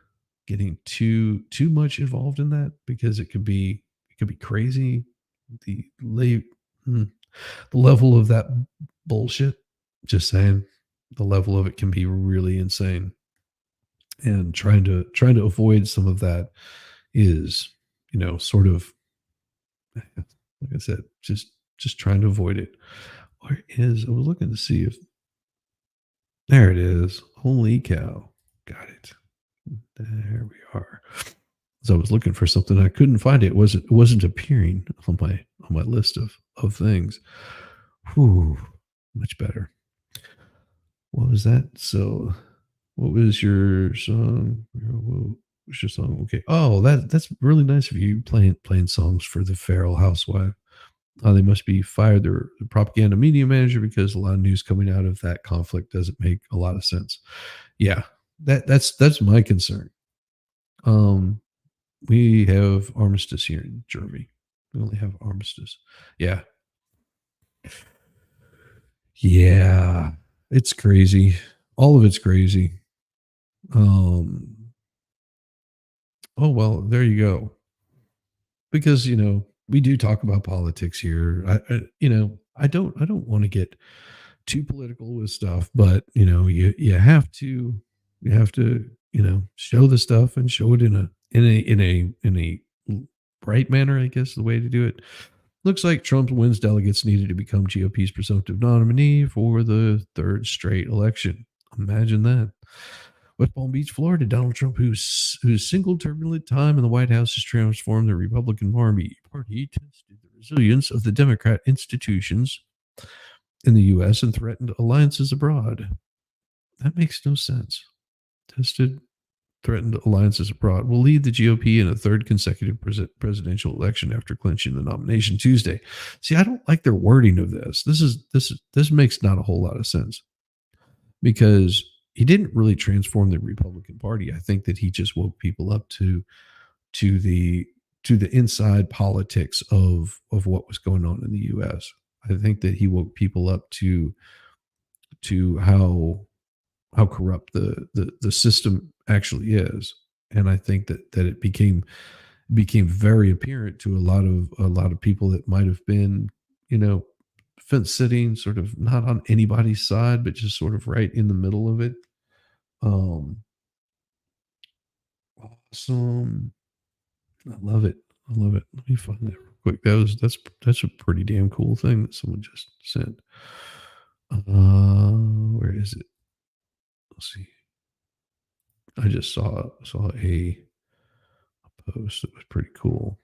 getting too much involved in that because it could be crazy. The late the level of that bullshit, just saying, the level of it can be really insane. And trying to avoid some of that is, sort of, like I said, just trying to avoid it. Where is, I was looking to see if, there it is. Holy cow. Got it. There we are. So I was looking for something, I couldn't find it. It wasn't appearing on my list of things. Whew, much better. What was that? So, what was your song? What was your song? Okay. Oh, that's really nice of you playing songs for the feral housewife. They must be fired their propaganda media manager because a lot of news coming out of that conflict doesn't make a lot of sense. Yeah, that's my concern. We have armistice here in Germany. We only have armistice. Yeah. Yeah. It's crazy. All of it's crazy. Oh well, there you go. Because, we do talk about politics here. I don't want to get too political with stuff, but you have to show the stuff and show it in a bright manner, I guess the way to do it. Looks like Trump wins delegates needed to become GOP's presumptive nominee for the third straight election. Imagine that. West Palm Beach, Florida, Donald Trump, whose single turbulent time in the White House has transformed the Republican Party, tested the resilience of the Democrat institutions in the U.S. and threatened alliances abroad. That makes no sense. Tested threatened alliances abroad, will lead the GOP in a third consecutive presidential election after clinching the nomination Tuesday. See, I don't like their wording of this. This makes not a whole lot of sense because he didn't really transform the Republican Party. I think that he just woke people up to the to the inside politics of what was going on in the US. I think that he woke people up to how corrupt the system actually is. And I think that it became very apparent to a lot of people that might have been, you know, fence sitting, sort of not on anybody's side, but just sort of right in the middle of it. Um, awesome. I love it. I love it. Let me find that real quick. That's a pretty damn cool thing that someone just sent. Where is it? Let's see. I just saw a post that was pretty cool.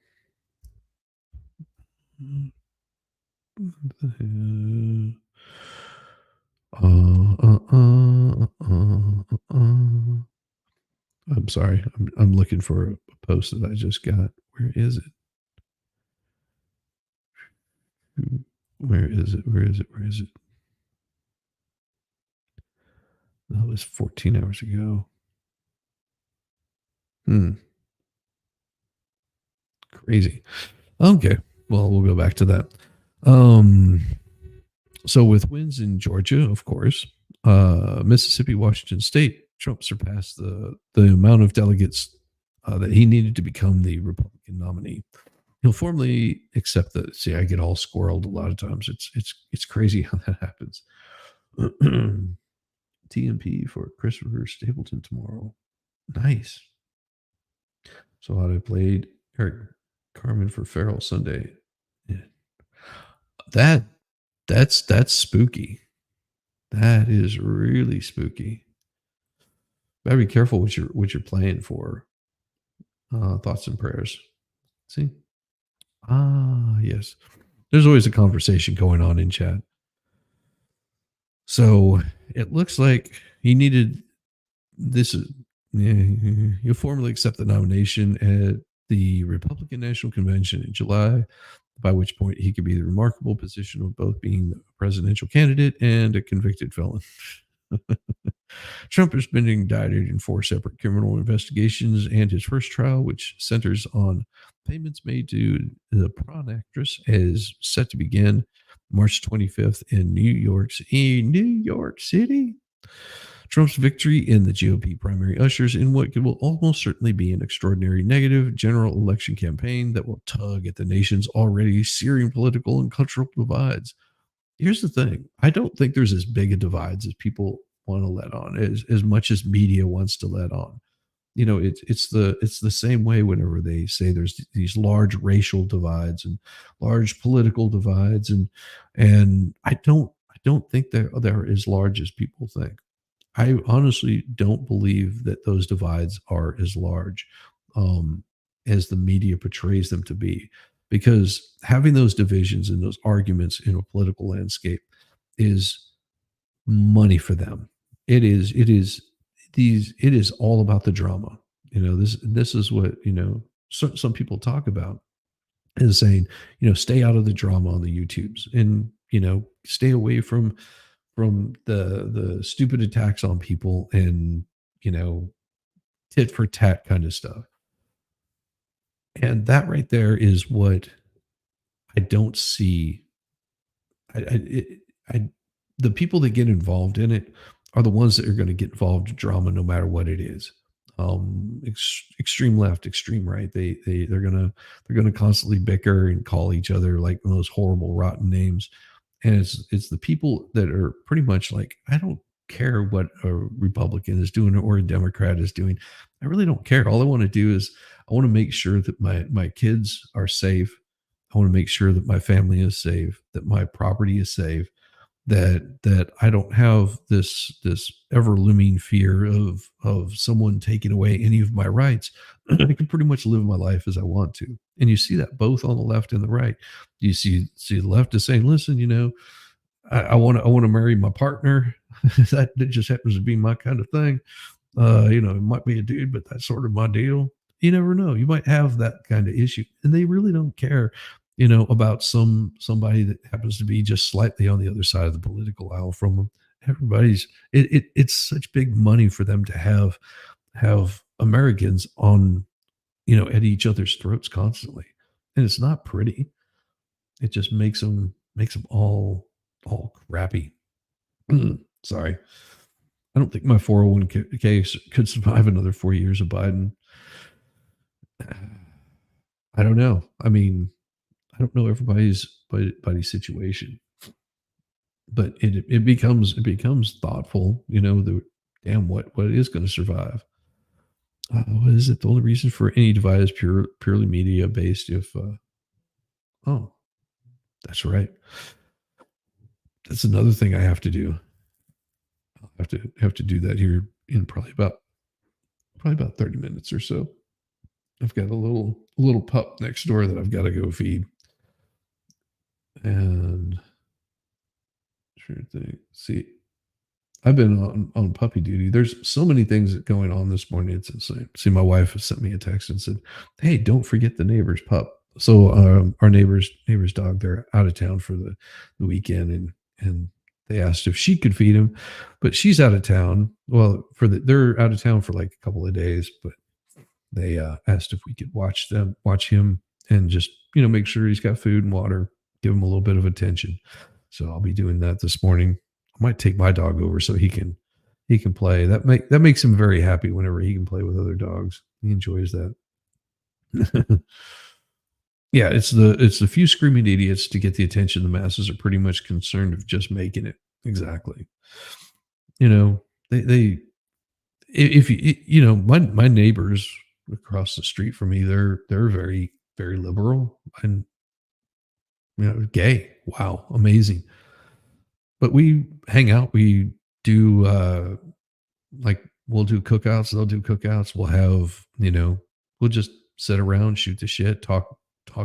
I'm sorry. I'm looking for a post that I just got. Where is it? Where is it? Where is it? Where is it? That was 14 hours ago. Hmm. Crazy. Okay. Well, we'll go back to that. Um, so with wins in Georgia, of course, Mississippi, Washington State, Trump surpassed the amount of delegates that he needed to become the Republican nominee. He'll formally accept that. See, I get all squirreled a lot of times. It's crazy how that happens. TMP for Christopher Stapleton tomorrow. Nice. So how I played Eric Carmen for Farrell Sunday. Yeah. That that's spooky. That is really spooky. Gotta be careful what you're playing for. Thoughts and prayers. See? Ah, yes. There's always a conversation going on in chat. So it looks like he needed this is yeah, he'll formally accept the nomination at the Republican National Convention in July, by which point he could be the remarkable position of both being a presidential candidate and a convicted felon. Trump has been indicted in four separate criminal investigations, and his first trial, which centers on payments made to the prawn actress, is set to begin March 25th in New York City. Trump's victory in the GOP primary ushers in what will almost certainly be an extraordinary negative general election campaign that will tug at the nation's already searing political and cultural divides. Here's the thing. I don't think there's as big a divides as people want to let on, as much as media wants to let on. It's the same way whenever they say there's these large racial divides and large political divides, and I don't think they're as large as people think. I honestly don't believe that those divides are as large um, as the media portrays them to be, because having those divisions and those arguments in a political landscape is money for them. It is all about the drama. This is what some people talk about, is saying, stay out of the drama on the YouTubes, and stay away from the stupid attacks on people, and you know tit for tat kind of stuff. And that right there is what I don't see. I the people that get involved in it are the ones that are going to get involved in drama no matter what it is. Extreme left, extreme right. They're gonna constantly bicker and call each other like those horrible, rotten names. And it's the people that are pretty much like, I don't care what a Republican is doing or a Democrat is doing. I really don't care. All I want to do is I want to make sure that my kids are safe. I want to make sure that my family is safe, that my property is safe, that I don't have this ever looming fear of someone taking away any of my rights. I can pretty much live my life as I want to. And you see that both on the left and the right. You see the left is saying, listen, I want to marry my partner. that just happens to be my kind of thing. It might be a dude, but that's sort of my deal. You never know. You might have that kind of issue, and they really don't care, about somebody that happens to be just slightly on the other side of the political aisle from them. It's such big money for them to have Americans on, at each other's throats constantly, and it's not pretty. It just makes them all crappy. Sorry. I don't think my 401k could survive another 4 years of Biden. I don't know. I mean, I don't know everybody's situation, but it becomes thoughtful, the damn what is going to survive. What is it? The only reason for any divide is purely media based. If oh, that's right. That's another thing I have to do. I'll have to do that here in probably about 30 minutes or so. I've got a little pup next door that I've got to go feed. And sure thing. See, I've been on puppy duty. There's so many things going on this morning. It's insane. See, my wife has sent me a text and said, "Hey, don't forget the neighbor's pup." So our neighbor's dog, they're out of town for the weekend, and they asked if she could feed him, but she's out of town. Well, they're out of town for like a couple of days, but they asked if we could watch him, and just make sure he's got food and water, give him a little bit of attention. So I'll be doing that this morning. I might take my dog over so he can play. That makes him very happy whenever he can play with other dogs. He enjoys that. Yeah, it's the few screaming idiots to get the attention. The masses are pretty much concerned of just making it. Exactly. You know, they if my neighbors across the street from me, they're very very liberal and gay. Wow, amazing. But we hang out. We do like we'll do cookouts. They'll do cookouts. We'll just sit around, shoot the shit, talk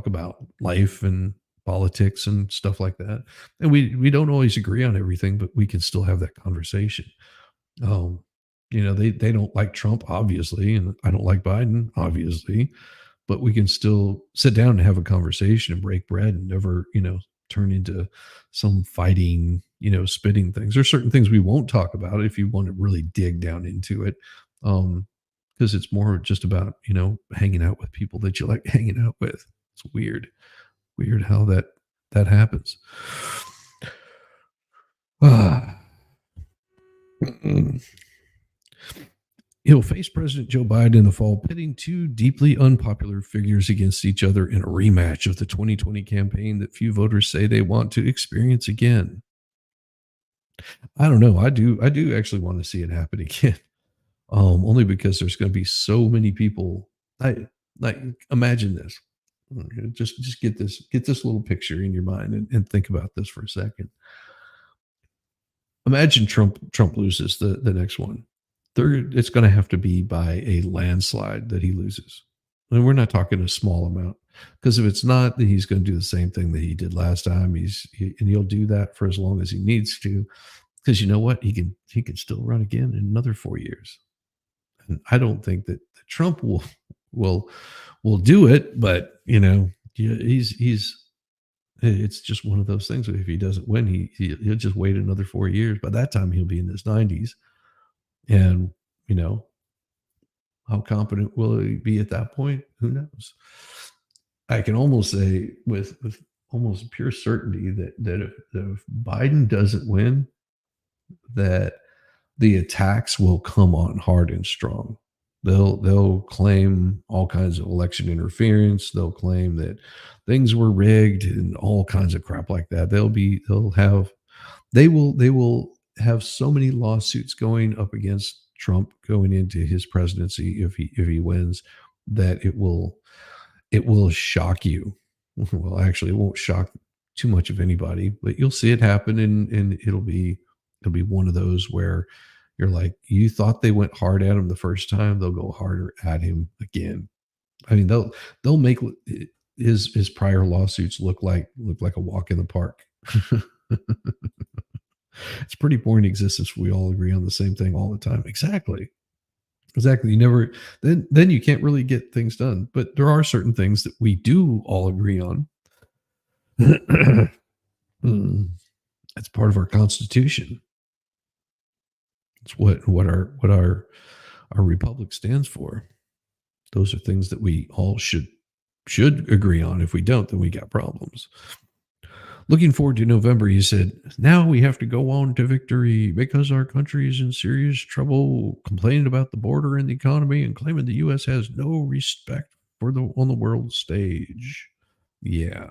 about life and politics and stuff like that. And we don't always agree on everything, but we can still have that conversation. Um, they don't like Trump, obviously, and I don't like Biden, obviously, but we can still sit down and have a conversation and break bread and never, turn into some fighting, spitting things. There's certain things we won't talk about if you want to really dig down into it. Because it's more just about, hanging out with people that you like hanging out with. It's weird how that happens. Ah. He'll face President Joe Biden in the fall, pitting two deeply unpopular figures against each other in a rematch of the 2020 campaign that few voters say they want to experience again. I don't know. I do actually want to see it happen again. Only because there's going to be so many people. I like imagine this. Okay, just get this little picture in your mind and think about this for a second. Imagine Trump loses the next one. It's going to have to be by a landslide that he loses. And we're not talking a small amount, because if it's not, then he's going to do the same thing that he did last time. And he'll do that for as long as he needs to, because you know what, he can still run again in another 4 years. And I don't think that Trump will will do it, but yeah, he's it's just one of those things. If he doesn't win, he'll just wait another 4 years. By that time, he'll be in his 90s, and you know how competent will he be at that point? Who knows? I can almost say with almost pure certainty that if Biden doesn't win, that the attacks will come on hard and strong. They'll claim all kinds of election interference. They'll claim that things were rigged and all kinds of crap like that. They will have so many lawsuits going up against Trump going into his presidency if he wins, that it will shock you. Well, actually, it won't shock too much of anybody, but you'll see it happen, and it'll be one of those where you're like, you thought they went hard at him the first time, they'll go harder at him again. I mean, they'll make his prior lawsuits look like a walk in the park. It's pretty boring existence. We all agree on the same thing all the time. Exactly. Exactly. You never then you can't really get things done. But there are certain things that we do all agree on. Mm, that's part of our constitution. It's what our republic stands for. Those are things that we all should agree on. If we don't, then we got problems. Looking forward to November, he said, now we have to go on to victory because our country is in serious trouble, complaining about the border and the economy and claiming the US has no respect for the on the world stage. Yeah.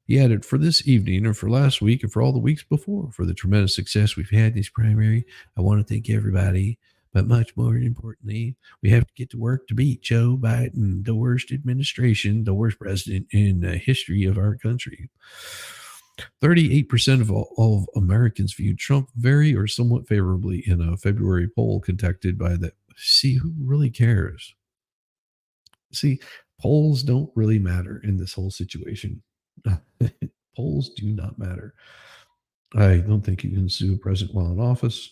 He added, for this evening and for last week and for all the weeks before, for the tremendous success we've had in this primary, I want to thank everybody. But much more importantly, we have to get to work to beat Joe Biden, the worst administration, the worst president in the history of our country. 38% of all Americans viewed Trump very or somewhat favorably in a February poll conducted by the. See, who really cares? See, polls don't really matter in this whole situation. Polls do not matter. I don't think you can sue a president while in office.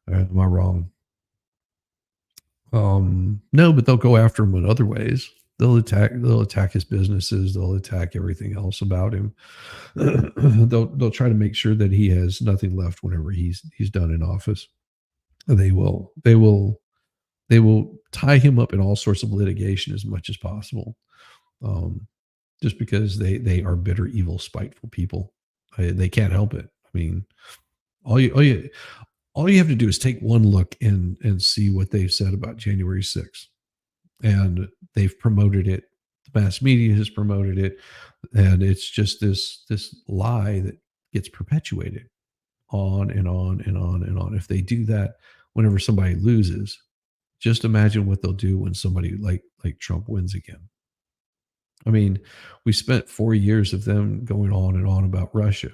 Am I wrong? No, but they'll go after him in other ways. They'll attack his businesses. They'll attack everything else about him. They'll try to make sure that he has nothing left whenever he's done in office. They will tie him up in all sorts of litigation as much as possible. Um, just because they are bitter, evil, spiteful people. They can't help it. I mean, all you all you all you have to do is take one look and see what they've said about January 6th. And they've promoted it. The mass media has promoted it, and it's just this lie that gets perpetuated on and on and on and on. If they do that whenever somebody loses, just imagine what they'll do when somebody like Trump wins again. I mean, we spent 4 years of them going on and on about Russia.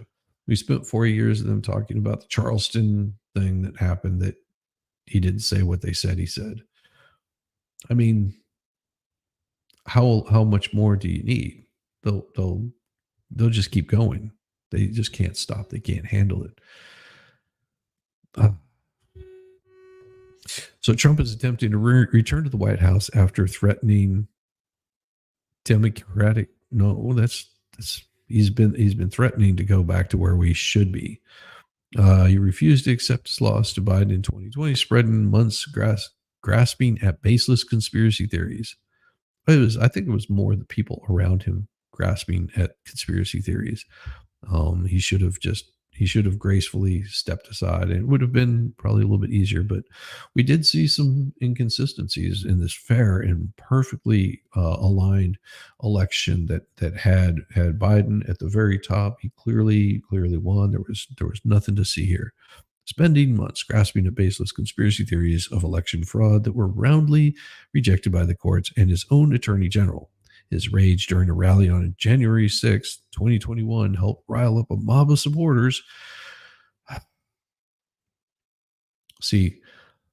We spent 4 years of them talking about the Charleston thing that happened that he didn't say what they said he said. I mean, how much more do you need? They'll just keep going. They just can't stop. They can't handle it. Uh, so Trump is attempting to return to the White House after threatening Democratic. No, that's he's been threatening to go back to where we should be. He refused to accept his loss to Biden in 2020, spreading months grasping at baseless conspiracy theories. I think it was more the people around him grasping at conspiracy theories. He should have gracefully stepped aside, and it would have been probably a little bit easier. But we did see some inconsistencies in this fair and perfectly aligned election that had Biden at the very top. He clearly won. There was nothing to see here. Spending months grasping at baseless conspiracy theories of election fraud that were roundly rejected by the courts and his own attorney general. His rage during a rally on January 6th, 2021 helped rile up a mob of supporters. See,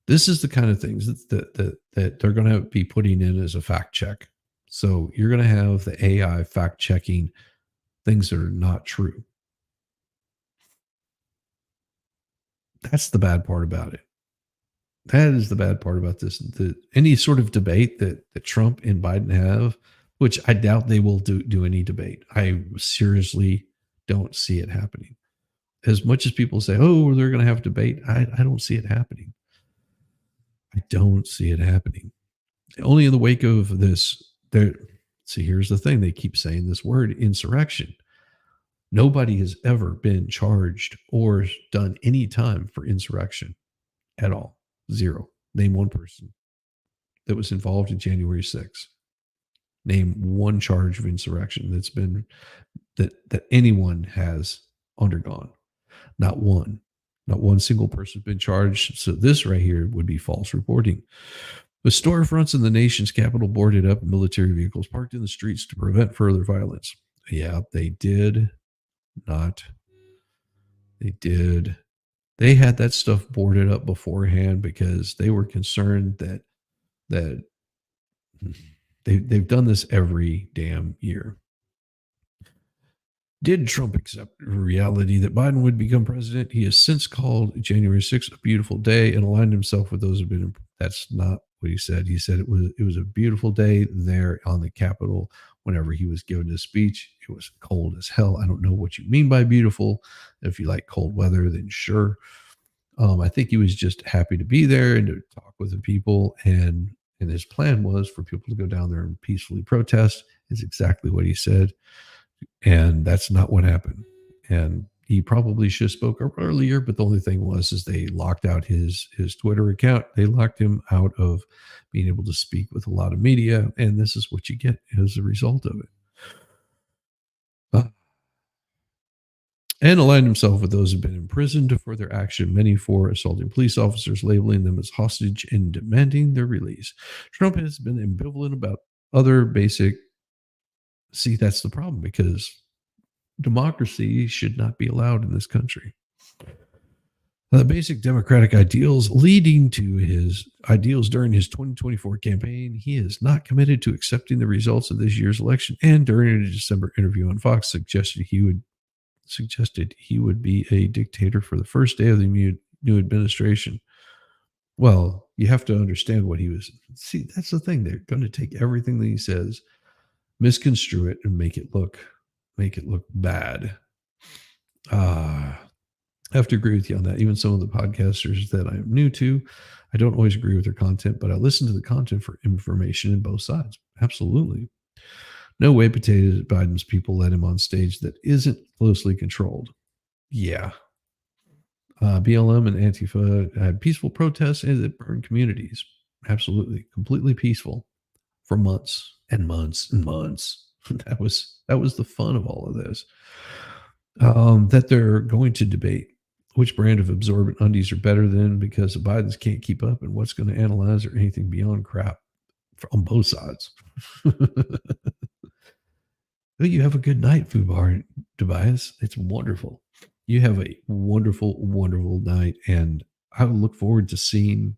this is the kind of things that they're going to be putting in as a fact check. So you're going to have the AI fact checking things that are not true. That's the bad part about it. That is the bad part about this. Any sort of debate that Trump and Biden have, which I doubt they will do any debate. I seriously don't see it happening. As much as people say, "Oh, they're going to have debate," I don't see it happening. I don't see it happening. Only in the wake of this. There. See, here's the thing: they keep saying this word, insurrection. Nobody has ever been charged or done any time for insurrection at all. Zero. Name one person that was involved in January 6th. Name one charge of insurrection that's been that anyone has undergone. Not one. Not one single person has been charged. So this right here would be false reporting. With storefronts in the nation's capital boarded up and military vehicles parked in the streets to prevent further violence. Yeah, they did not. They did. They had that stuff boarded up beforehand because they were concerned that they've done this every damn year. Did Trump accept reality that Biden would become president? He has since called January 6th a beautiful day and aligned himself with those who have been. That's not what he said. He said it was a beautiful day there on the Capitol whenever he was giving his speech. It was cold as hell. I don't know what you mean by beautiful. If you like cold weather, then sure. I think he was just happy to be there and to talk with the people. And his plan was for people to go down there and peacefully protest. Is exactly what he said, and that's not what happened. And he probably should have spoke up earlier, but the only thing was is they locked out his Twitter account. They locked him out of being able to speak with a lot of media, and this is what you get as a result of it. Uh, and aligned himself with those who've been imprisoned for their action, many for assaulting police officers, labeling them as hostage and demanding their release. Trump has been ambivalent about other basic. See, that's the problem because democracy should not be allowed in this country. The basic democratic ideals leading to his ideals during his 2024 campaign. He is not committed to accepting the results of this year's election, and during a December interview on Fox suggested he would be a dictator for the first day of the new administration. Well, you have to understand what he was. See, that's the thing. They're going to take everything that he says, misconstrue it, and make it look bad. I have to agree with you on that. Even some of the podcasters that I'm new to, I don't always agree with their content, but I listen to the content for information in both sides. Absolutely. No way potatoes Biden's people let him on stage that isn't closely controlled. Yeah. BLM and Antifa had peaceful protests and it burned communities. Absolutely. Completely peaceful for months and months and months. That was the fun of all of this. That they're going to debate which brand of absorbent undies are better than because the Bidens can't keep up and what's going to analyze or anything beyond crap on both sides. Well, you have a good night, Fubar Tobias. It's wonderful. You have a wonderful, wonderful night, and I will look forward to seeing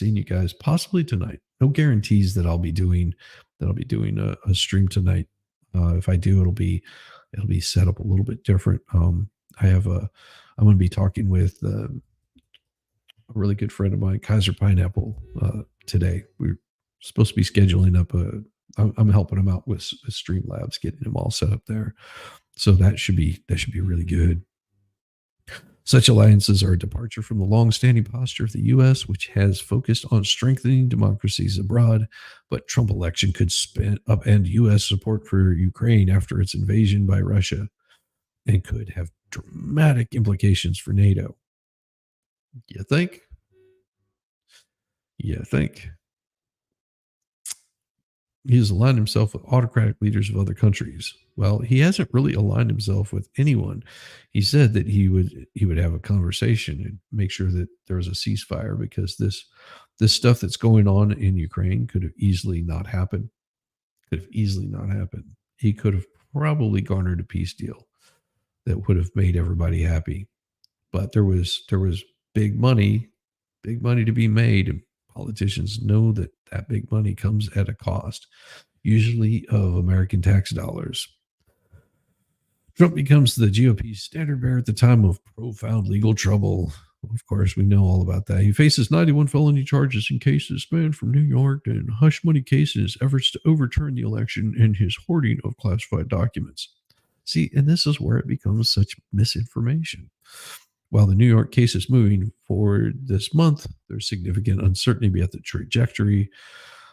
you guys possibly tonight. No guarantees that I'll be doing a stream tonight. If I do, it'll be set up a little bit different. I'm going to be talking with a really good friend of mine, Kaiser Pineapple, today. We're supposed to be scheduling up I'm helping him out with Streamlabs, getting him all set up there. So that should be really good. Such alliances are a departure from the long-standing posture of the U.S., which has focused on strengthening democracies abroad. But Trump election could upend U.S. support for Ukraine after its invasion by Russia, and could have dramatic implications for NATO. You think? You think? He has aligned himself with autocratic leaders of other countries. Well, he hasn't really aligned himself with anyone. He said that he would have a conversation and make sure that there was a ceasefire because this stuff that's going on in Ukraine could have easily not happened. Could have easily not happened. He could have probably garnered a peace deal that would have made everybody happy. But there was big money to be made, and politicians know that that big money comes at a cost, usually of American tax dollars. Trump becomes the GOP's standard bearer at the time of profound legal trouble. Of course, we know all about that. He faces 91 felony charges in cases spanned from New York and hush money cases, efforts to overturn the election, and his hoarding of classified documents. See, and this is where it becomes such misinformation. While the New York case is moving forward this month, there's significant uncertainty about the trajectory.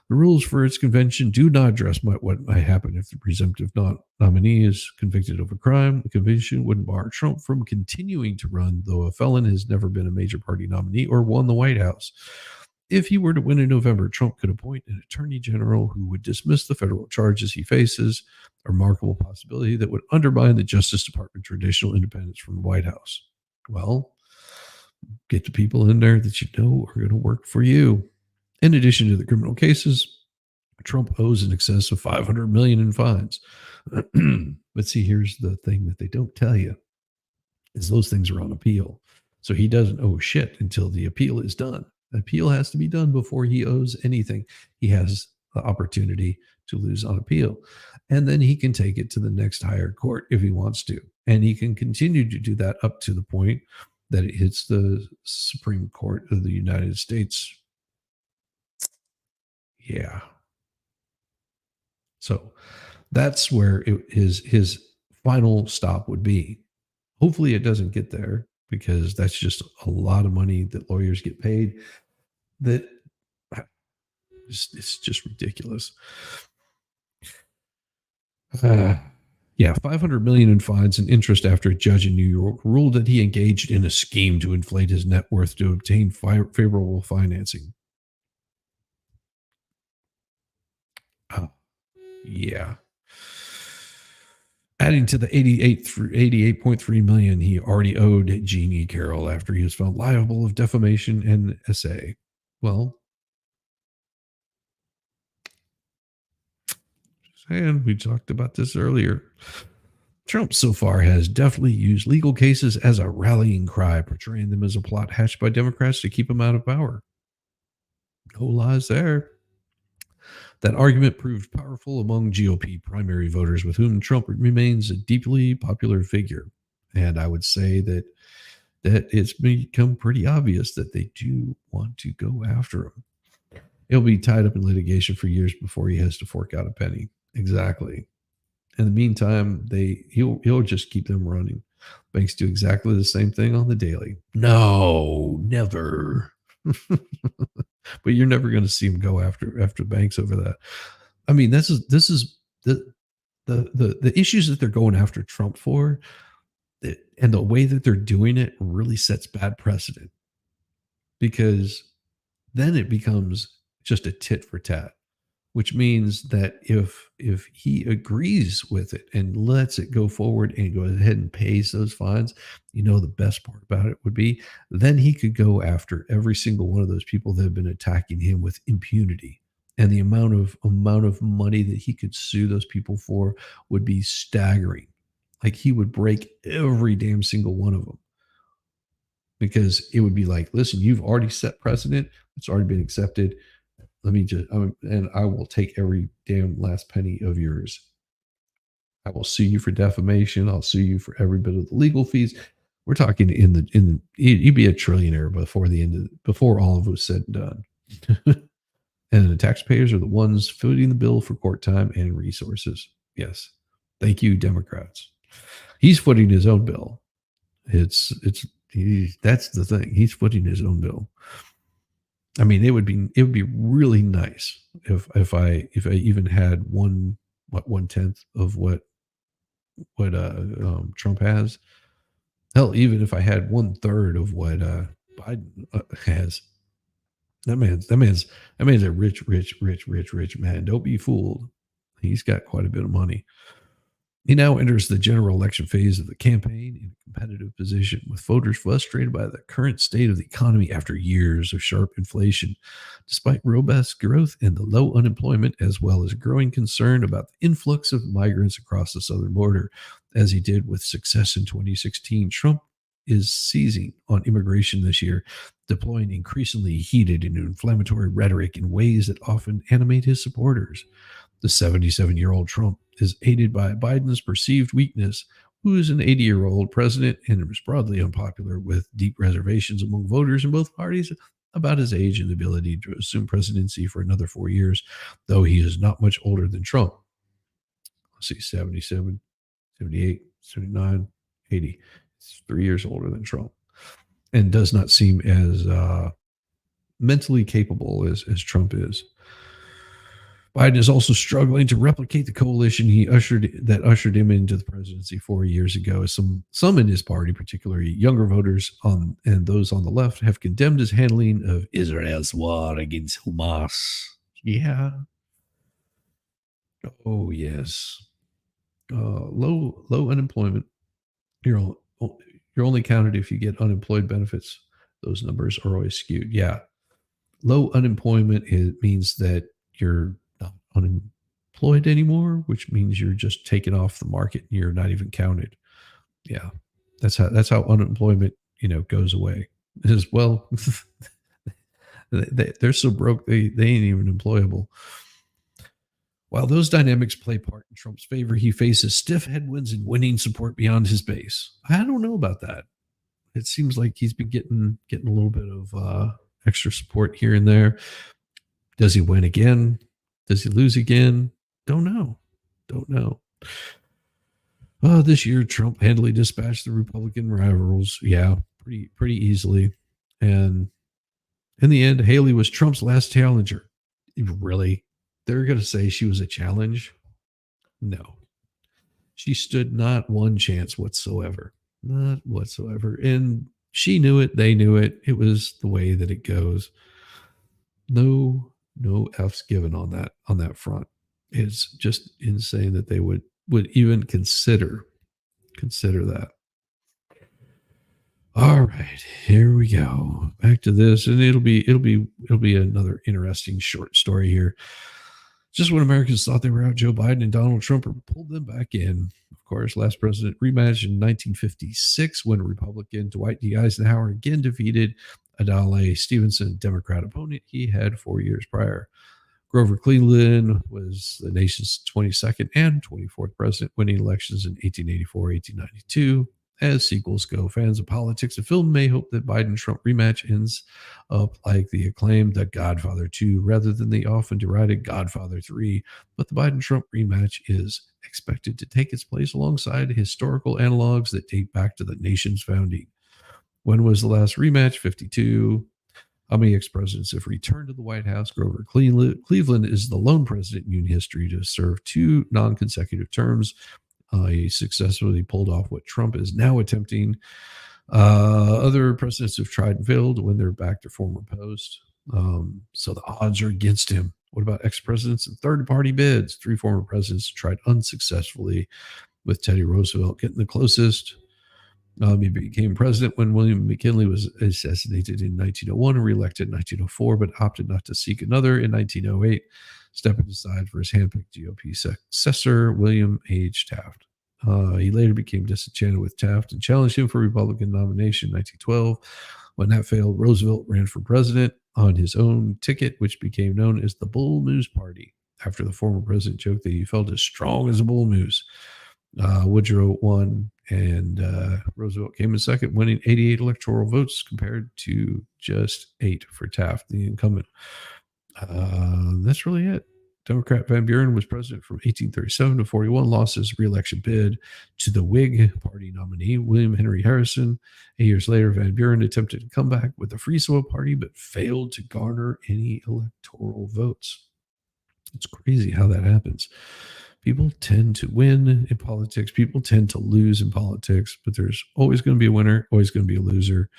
The rules for its convention do not address what might happen if the presumptive nominee is convicted of a crime. The convention would bar Trump from continuing to run, though a felon has never been a major party nominee or won the White House. If he were to win in November, Trump could appoint an attorney general who would dismiss the federal charges he faces, a remarkable possibility that would undermine the Justice Department's traditional independence from the White House. Well, get the people in there that you know are going to work for you. In addition to the criminal cases, Trump owes in excess of $500 million in fines. But see, here's the thing that they don't tell you is those things are on appeal. So he doesn't owe shit until the appeal is done. The appeal has to be done before he owes anything. He has the opportunity to lose on appeal. And then he can take it to the next higher court if he wants to. And he can continue to do that up to the point that it hits the Supreme Court of the United States. Yeah. So that's where his final stop would be. Hopefully, it doesn't get there because that's just a lot of money that lawyers get paid. That it's just ridiculous. Uh, yeah, 500 million in fines and interest after a judge in New York ruled that he engaged in a scheme to inflate his net worth to obtain favorable financing. Oh, yeah. Adding to the 88.3 million he already owed Jeannie Carroll after he was found liable of defamation and essay. Well, and we talked about this earlier. Trump so far has definitely used legal cases as a rallying cry, portraying them as a plot hatched by Democrats to keep him out of power. No lies there. That argument proved powerful among GOP primary voters with whom Trump remains a deeply popular figure. And I would say that it's become pretty obvious that they do want to go after him. He'll be tied up in litigation for years before he has to fork out a penny. Exactly. In the meantime, he'll just keep them running. Banks do exactly the same thing on the daily. No, never. But you're never going to see him go after banks over that. I mean, this is the issues that they're going after Trump for, and the way that they're doing it really sets bad precedent because then it becomes just a tit for tat, which means that if he agrees with it and lets it go forward and goes ahead and pays those fines, the best part about it would be then he could go after every single one of those people that have been attacking him with impunity. And the amount of money that he could sue those people for would be staggering. Like he would break every damn single one of them because it would be like, listen, you've already set precedent. It's already been accepted. Let me just, and I will take every damn last penny of yours. I will sue you for defamation. I'll sue you for every bit of the legal fees. We're talking you'd be a trillionaire before all of it was said and done. And the taxpayers are the ones footing the bill for court time and resources. Yes. Thank you, Democrats. He's footing his own bill. That's the thing. He's footing his own bill. I mean, it would be really nice if I even had one tenth of what Trump has. Hell, even if I had one third of what Biden has. That man's a rich man. Don't be fooled. He's got quite a bit of money. He now enters the general election phase of the campaign in a competitive position, with voters frustrated by the current state of the economy after years of sharp inflation. Despite robust growth and the low unemployment, as well as growing concern about the influx of migrants across the southern border, as he did with success in 2016, Trump is seizing on immigration this year, deploying increasingly heated and inflammatory rhetoric in ways that often animate his supporters. The 77-year-old Trump is aided by Biden's perceived weakness, who is an 80-year-old president and is broadly unpopular with deep reservations among voters in both parties about his age and ability to assume presidency for another 4 years, though he is not much older than Trump. Let's see, 77, 78, 79, 80. It's 3 years older than Trump and does not seem as mentally capable as Trump is. Biden is also struggling to replicate the coalition he ushered him into the presidency 4 years ago. Some in his party, particularly younger voters and those on the left, have condemned his handling of Israel's war against Hamas. Yeah. Oh yes. Low unemployment. You're you're only counted if you get unemployed benefits. Those numbers are always skewed. Yeah. Low unemployment means that you're not unemployed anymore, which means you're just taken off the market and you're not even counted. Yeah. That's how unemployment, goes away. As well, they're so broke they ain't even employable. While those dynamics play part in Trump's favor, he faces stiff headwinds in winning support beyond his base. I don't know about that. It seems like he's been getting a little bit of extra support here and there. Does he win again? Does he lose again? Don't know. Don't know. This year, Trump handily dispatched the Republican rivals. Yeah, pretty easily. And in the end, Haley was Trump's last challenger. Really? They're going to say she was a challenge? No. She stood not one chance whatsoever. Not whatsoever. And she knew it. They knew it. It was the way that it goes. No F's given on that front. It's just insane that they would even consider that. All right, here we go. Back to this, and it'll be another interesting short story here. Just when Americans thought they were out, Joe Biden and Donald Trump pulled them back in. Of course, last president rematch in 1956 when Republican Dwight D. Eisenhower again defeated Adlai Stevenson, Democrat opponent he had 4 years prior. Grover Cleveland was the nation's 22nd and 24th president, winning elections in 1884, 1892. As sequels go, fans of politics and film may hope that Biden-Trump rematch ends up like the acclaimed The Godfather 2 rather than the often derided Godfather 3. But the Biden-Trump rematch is expected to take its place alongside historical analogs that date back to the nation's founding. When was the last rematch? 52. How many ex-presidents have returned to the White House? Grover Cleveland is the lone president in union history to serve 2 non-consecutive terms. He successfully pulled off what Trump is now attempting. Other presidents have tried and failed to win their back to former post. So the odds are against him. What about ex-presidents and third-party bids? 3 former presidents tried unsuccessfully, with Teddy Roosevelt getting the closest. He became president when William McKinley was assassinated in 1901 and reelected in 1904, but opted not to seek another in 1908, stepping aside for his handpicked GOP successor, William H. Taft. He later became disenchanted with Taft and challenged him for Republican nomination in 1912. When that failed, Roosevelt ran for president on his own ticket, which became known as the Bull Moose Party, after the former president joked that he felt as strong as a bull moose. Woodrow won, and Roosevelt came in second, winning 88 electoral votes compared to just 8 for Taft, the incumbent. That's really it. Democrat Van Buren was president from 1837 to 41, lost his reelection bid to the Whig Party nominee, William Henry Harrison. 8 years later, Van Buren attempted to come back with the Free Soil Party, but failed to garner any electoral votes. It's crazy how that happens. People tend to win in politics. People tend to lose in politics, but there's always going to be a winner, always going to be a loser.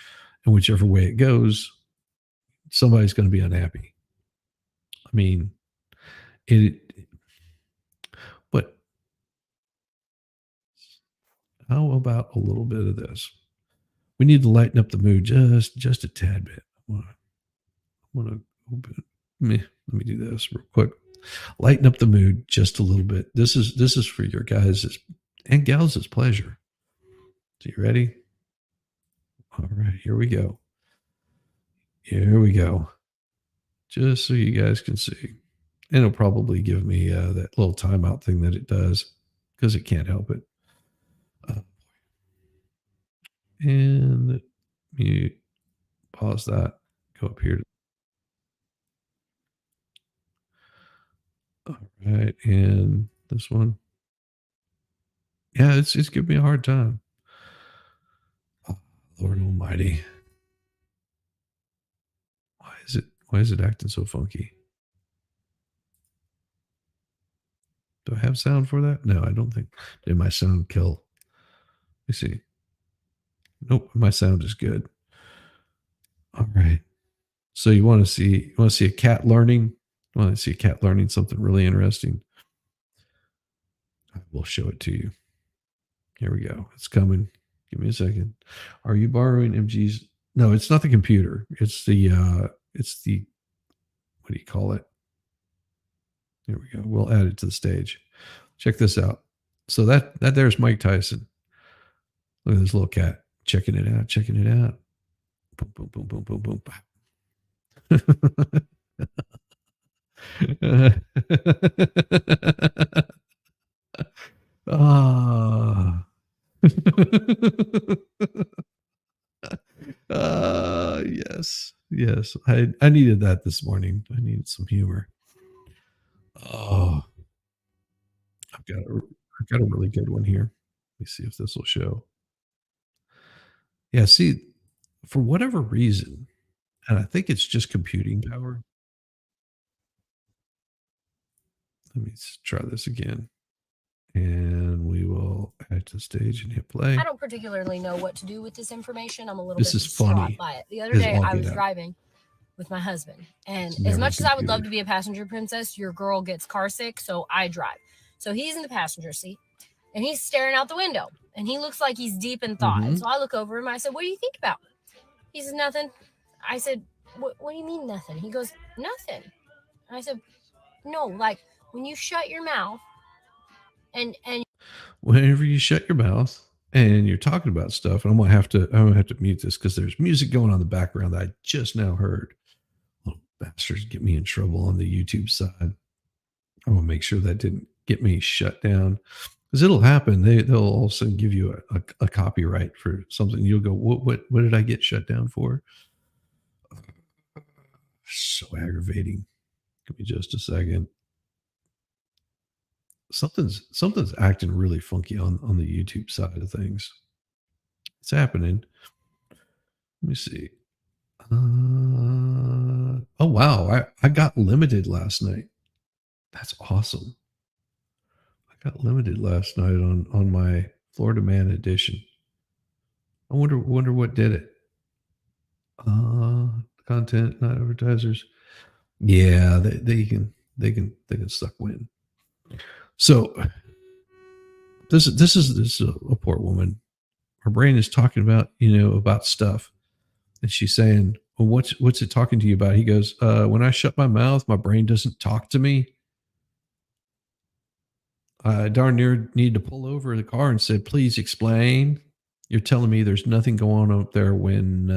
And whichever way it goes, somebody's going to be unhappy. I mean, but how about a little bit of this? We need to lighten up the mood just a tad bit. I want to open. Let me do this real quick. Lighten up the mood just a little bit. This is for your guys' and gals' pleasure. So you ready? All right, here we go. Here we go. Just so you guys can see. And it'll probably give me that little timeout thing that it does because it can't help it. And mute, pause that, go up here. All right, and this one. Yeah, it's giving me a hard time. Oh, Lord Almighty. Why is it acting so funky? Do I have sound for that? No, I don't think. Did my sound kill? Let me see. Nope, my sound is good. All right. So you want to see a cat learning? You want to see a cat learning something really interesting? I will show it to you. Here we go. It's coming. Give me a second. Are you borrowing MG's? No, it's not the computer. It's the what do you call it? There we go. We'll add it to the stage. Check this out. So that there's Mike Tyson. Look at this little cat checking it out. Boom, boom, boom, boom, boom, boom. Ah. Yes. Yes, I needed that this morning. I needed some humor. Oh, I've got a really good one here. Let me see if this will show. Yeah, see, for whatever reason, and I think it's just computing power. Let me try this again. And we will add to the stage and hit play. I don't particularly know what to do with this information. I'm a little This bit is distraught funny. by it. The other Is day, all I get was out. driving with my husband, and It's as never much as I would love computed. to be a passenger princess, your girl gets car sick, so I drive. So he's in the passenger seat, and he's staring out the window, and he looks like he's deep in thought. And so I look over him. I said, "What do you think about?" He says, "Nothing." I said, What do you mean nothing?" He goes, "Nothing." And I said, "No, like when you shut your mouth and Whenever you shut your mouth and you're talking about stuff, and I'm gonna have to mute this because there's music going on in the background that I just now heard. Little bastards get me in trouble on the YouTube side. I'm gonna make sure that didn't get me shut down. Because it'll happen. They'll all of a sudden give you a copyright for something. You'll go, what did I get shut down for? So aggravating. Give me just a second. Something's acting really funky on the YouTube side of things. It's happening. Let me see. Oh wow, I got limited last night. That's awesome. I got limited last night on my Florida Man edition. I wonder what did it. Content, not advertisers. Yeah, they can suck wind. So this is a poor woman. Her brain is talking about stuff, and she's saying, "Well, what's it talking to you about?" He goes, "When I shut my mouth, my brain doesn't talk to me. I darn near need to pull over the car and said, please explain. You're telling me there's nothing going on up there when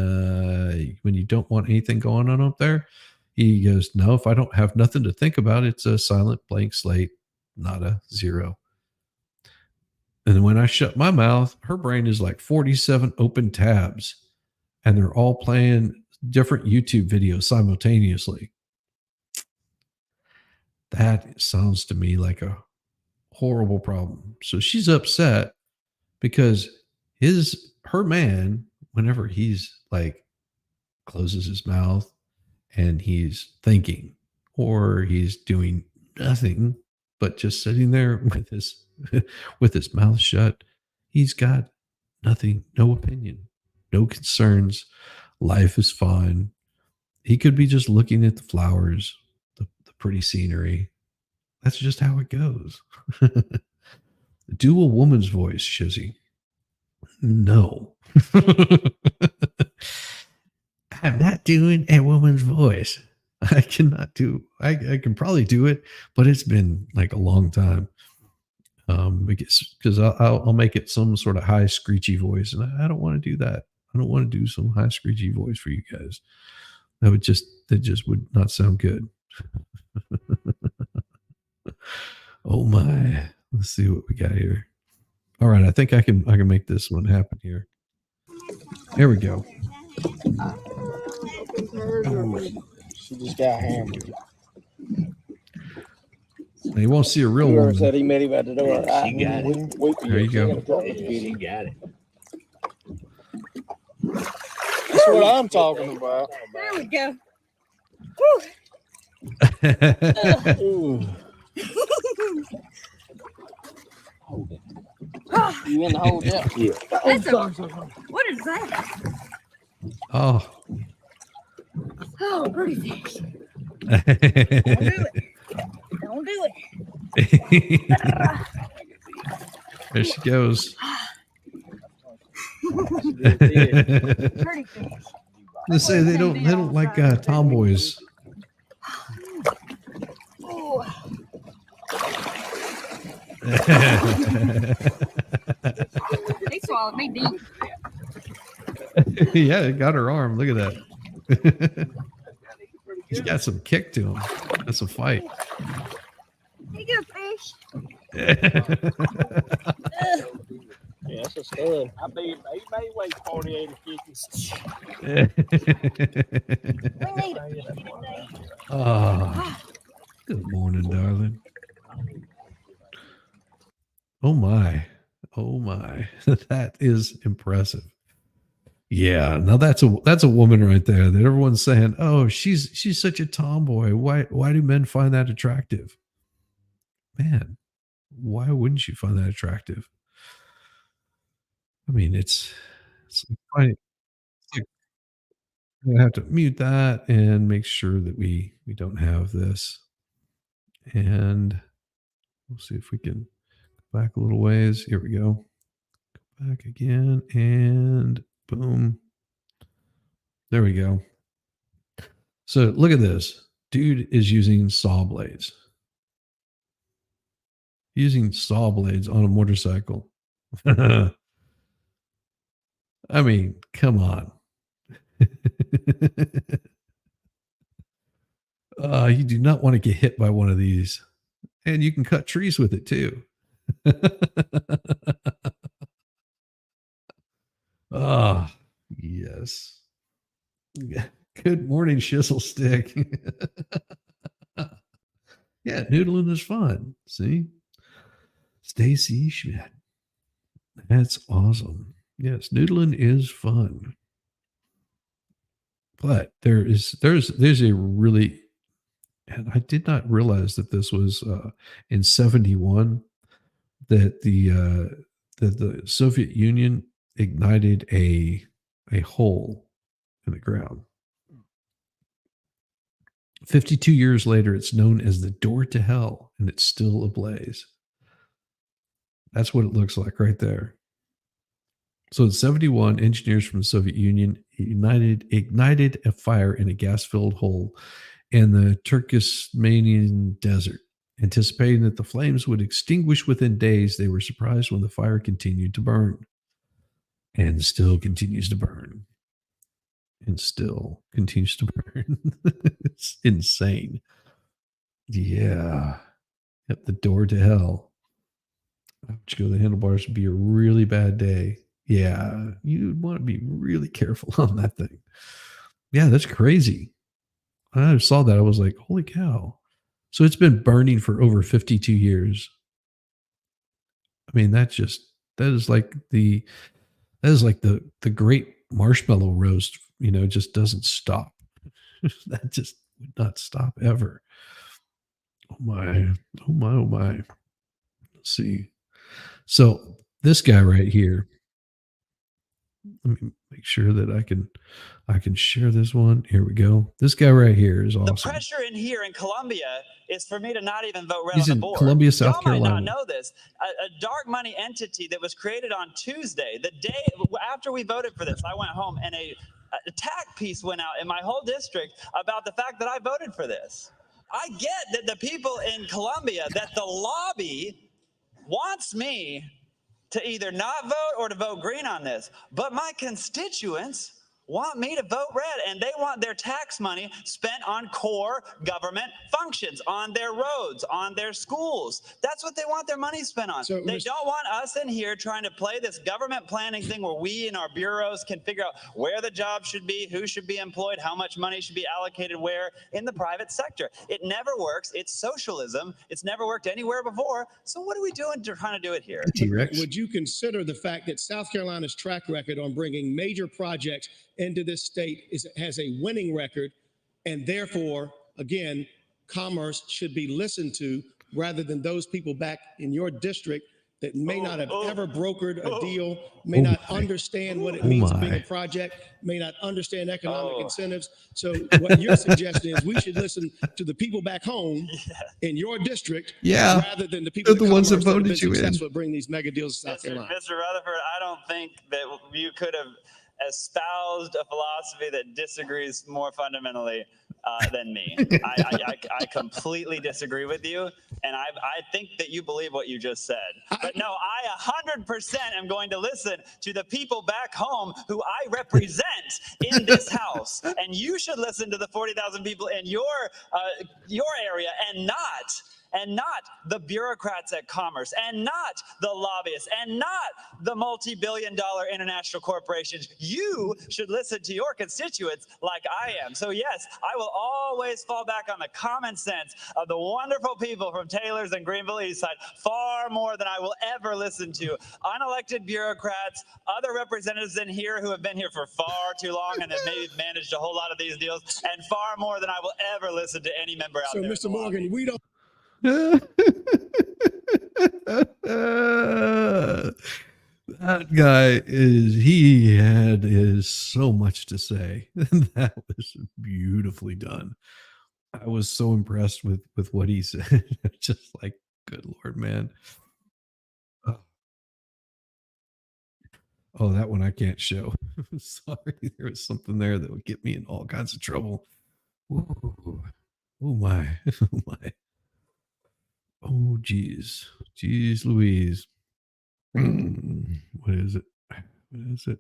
you don't want anything going on up there?" He goes, "No, if I don't have nothing to think about, it's a silent blank slate, not a zero." And when I shut my mouth, her brain is like 47 open tabs, and they're all playing different YouTube videos simultaneously. That sounds to me like a horrible problem. So she's upset because her man, whenever he's like closes his mouth and he's thinking, or he's doing nothing but just sitting there with his with his mouth shut, he's got nothing, no opinion, no concerns. Life is fine. He could be just looking at the flowers, the pretty scenery. That's just how it goes. Do a woman's voice, Shizzy. No. I'm not doing a woman's voice. I cannot do. I can probably do it, but it's been like a long time. Because I'll make it some sort of high screechy voice, and I don't want to do that. I don't want to do some high screechy voice for you guys. That just would not sound good. Oh my! Let's see what we got here. All right, I think I can make this one happen here. There we go. She just got hammered. Now, you won't see a real Whoever woman. said he met him at the door. Yeah, she got it. There you go. She got it. That's what I'm talking about. there we go. Ooh. You in the hole? Yeah. What is that? Oh. Oh, pretty fish. Don't do it. There she goes. Pretty fish. They say they don't like tomboys. Oh. They swallowed me deep. Yeah, it got her arm. Look at that. He's got some kick to him. That's a fight. Hey, good fish. Yeah, that's Good. He may weigh 48 or 50. Good morning, darling. Oh my. Oh my. That is impressive. Yeah, now that's a woman right there that everyone's saying, "Oh, she's such a tomboy. Why do men find that attractive?" Man, why wouldn't you find that attractive? I mean, it's like I have to mute that and make sure that we don't have this. And we'll see if we can go back a little ways. Here we go. Go back again and boom. There we go. So look at this. Dude is using saw blades. Using saw blades on a motorcycle. I mean, come on. You do not want to get hit by one of these. And you can cut trees with it too. Ah, yes. Good morning, Shizzle Stick. Yeah, noodling is fun. See? Stacy Schmidt. That's awesome. Yes, noodling is fun. But there's a really, and I did not realize that this was in 71 that the Soviet Union ignited a hole in the ground. 52 years later, it's known as the door to hell, and it's still ablaze. That's what it looks like right there. So in 71, engineers from the Soviet Union ignited a fire in a gas-filled hole in the Turkmenian desert. Anticipating that the flames would extinguish within days, they were surprised when the fire continued to burn. And still continues to burn. And still continues to burn. It's insane. Yeah. Yep, the door to hell. But you go, the handlebars would be a really bad day. Yeah, you'd want to be really careful on that thing. Yeah, that's crazy. I saw that. I was like, holy cow. So it's been burning for over 52 years. I mean, that is like the great marshmallow roast, just doesn't stop. That just would not stop ever. Oh my. Oh my, oh my. Let's see. So this guy right here, let me make sure that I can share this one. Here we go. This guy right here is awesome. The pressure in here in Columbia is for me to not even vote red He's on in the board. Columbia, South Y'all Carolina. might not know this. A dark money entity that was created on Tuesday, the day after we voted for this, I went home and a attack piece went out in my whole district about the fact that I voted for this. I get that the people in Columbia, that the lobby wants me to either not vote or to vote green on this. But my constituents want me to vote red, and they want their tax money spent on core government functions, on their roads, on their schools. That's what they want their money spent on. So, they don't want us in here trying to play this government planning thing where we and our bureaus can figure out where the job should be, who should be employed, how much money should be allocated where in the private sector. It never works. It's socialism. It's never worked anywhere before. So what are we doing trying to do it here? T-Rex. Would you consider the fact that South Carolina's track record on bringing major projects into this state has a winning record, and therefore, again, commerce should be listened to rather than those people back in your district that may not have ever brokered a deal, may not understand what it means to be a project, may not understand economic incentives. So what you're suggesting is we should listen to the people back home in your district rather than the people the ones that voted you in. Successful at bringing these mega deals to South Carolina. Mr. Rutherford, I don't think that you could have espoused a philosophy that disagrees more fundamentally than me. I completely disagree with you, and I think that you believe what you just said. But no, I 100% am going to listen to the people back home who I represent in this house, and you should listen to the 40,000 people in your area and not and not the bureaucrats at Commerce, and not the lobbyists, and not the multi-billion-dollar international corporations. You should listen to your constituents like I am. So yes, I will always fall back on the common sense of the wonderful people from Taylor's and Greenville East Side, far more than I will ever listen to unelected bureaucrats, other representatives in here who have been here for far too long and have maybe managed a whole lot of these deals, and far more than I will ever listen to any member out there. So, Mr. Morgan, we don't. That guy is so much to say. That was beautifully done. I was so impressed with what he said. Just like, good Lord, man. Oh, that one I can't show. Sorry, there was something there that would get me in all kinds of trouble. Ooh. Oh my. Oh my. Oh geez. Geez Louise. What is it? What is it?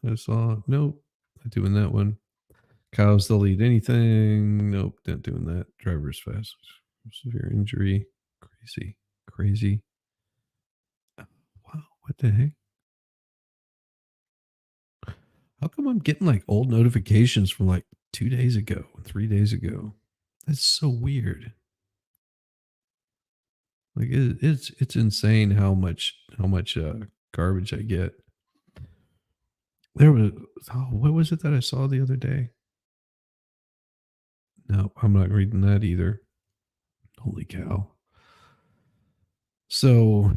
I saw. Nope. Not doing that one. Cows, they'll eat anything. Nope, not doing that. Driver's fast. Severe injury. Crazy. Crazy. Wow, what the heck? How come I'm getting like old notifications from like 2 days ago, 3 days ago? That's so weird. Like it's insane how much garbage I get. There was what was it that I saw the other day? No, I'm not reading that either. Holy cow. So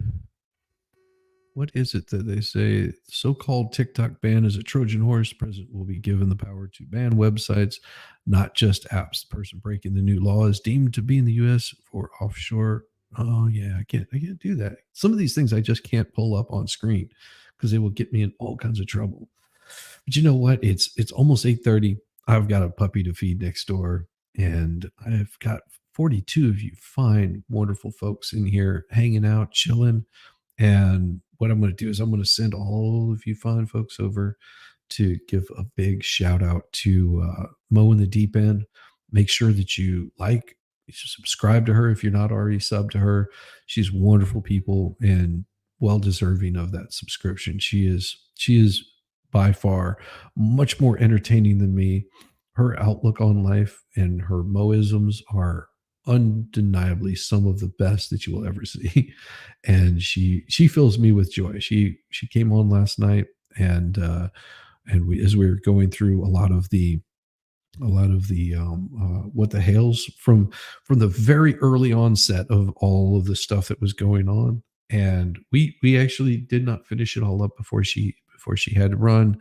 what is it that they say? So-called TikTok ban is a Trojan horse. President will be given the power to ban websites, not just apps. The person breaking the new law is deemed to be in the U.S. for offshore. Oh yeah, I can't do that. Some of these things I just can't pull up on screen because they will get me in all kinds of trouble. But you know what? It's almost 8:30. I've got a puppy to feed next door, and I've got 42 of you fine, wonderful folks in here hanging out, chilling. And what I'm going to do is I'm going to send all of you fine folks over to give a big shout out to Mo in the Deep End. Make sure that you subscribe to her if you're not already subbed to her. She's wonderful people and well deserving of that subscription. She is by far much more entertaining than me. Her outlook on life and her Moisms are undeniably some of the best that you will ever see. And she fills me with joy. She came on last night, and we, as we were going through a lot of the what the hails from the very early onset of all of the stuff that was going on, and we actually did not finish it all up before she had to run.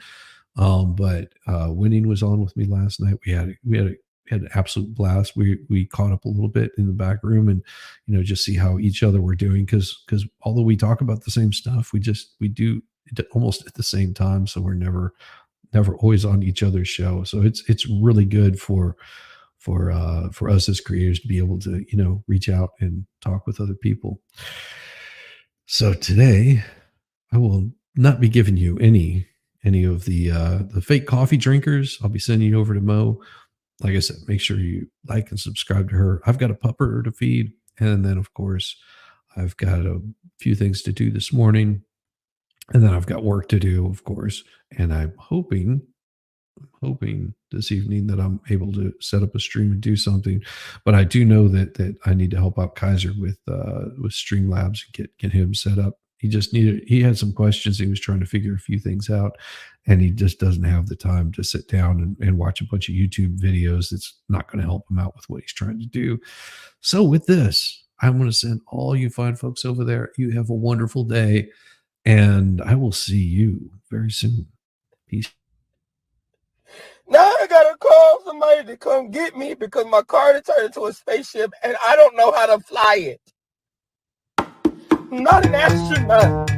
But Winning was on with me last night. We had an absolute blast. We caught up a little bit in the back room, and just see how each other were doing, because although we talk about the same stuff, we do it almost at the same time, so we're never always on each other's show. So it's really good for us as creators to be able to reach out and talk with other people. So today I will not be giving you any of the fake coffee drinkers. I'll be sending you over to Mo. Like I said, make sure you like and subscribe to her. I've got a pupper to feed, and then of course I've got a few things to do this morning, and then I've got work to do, of course. And I'm hoping this evening that I'm able to set up a stream and do something. But I do know that I need to help out Kaiser with Streamlabs and get him set up. He had some questions. He was trying to figure a few things out, and he just doesn't have the time to sit down and watch a bunch of YouTube videos. That's not going to help him out with what he's trying to do. So with this, I'm going to send all you fine folks over there. You have a wonderful day, and I will see you very soon. Peace. Now I gotta call somebody to come get me because my car turned into a spaceship and I don't know how to fly it. I'm not an astronaut.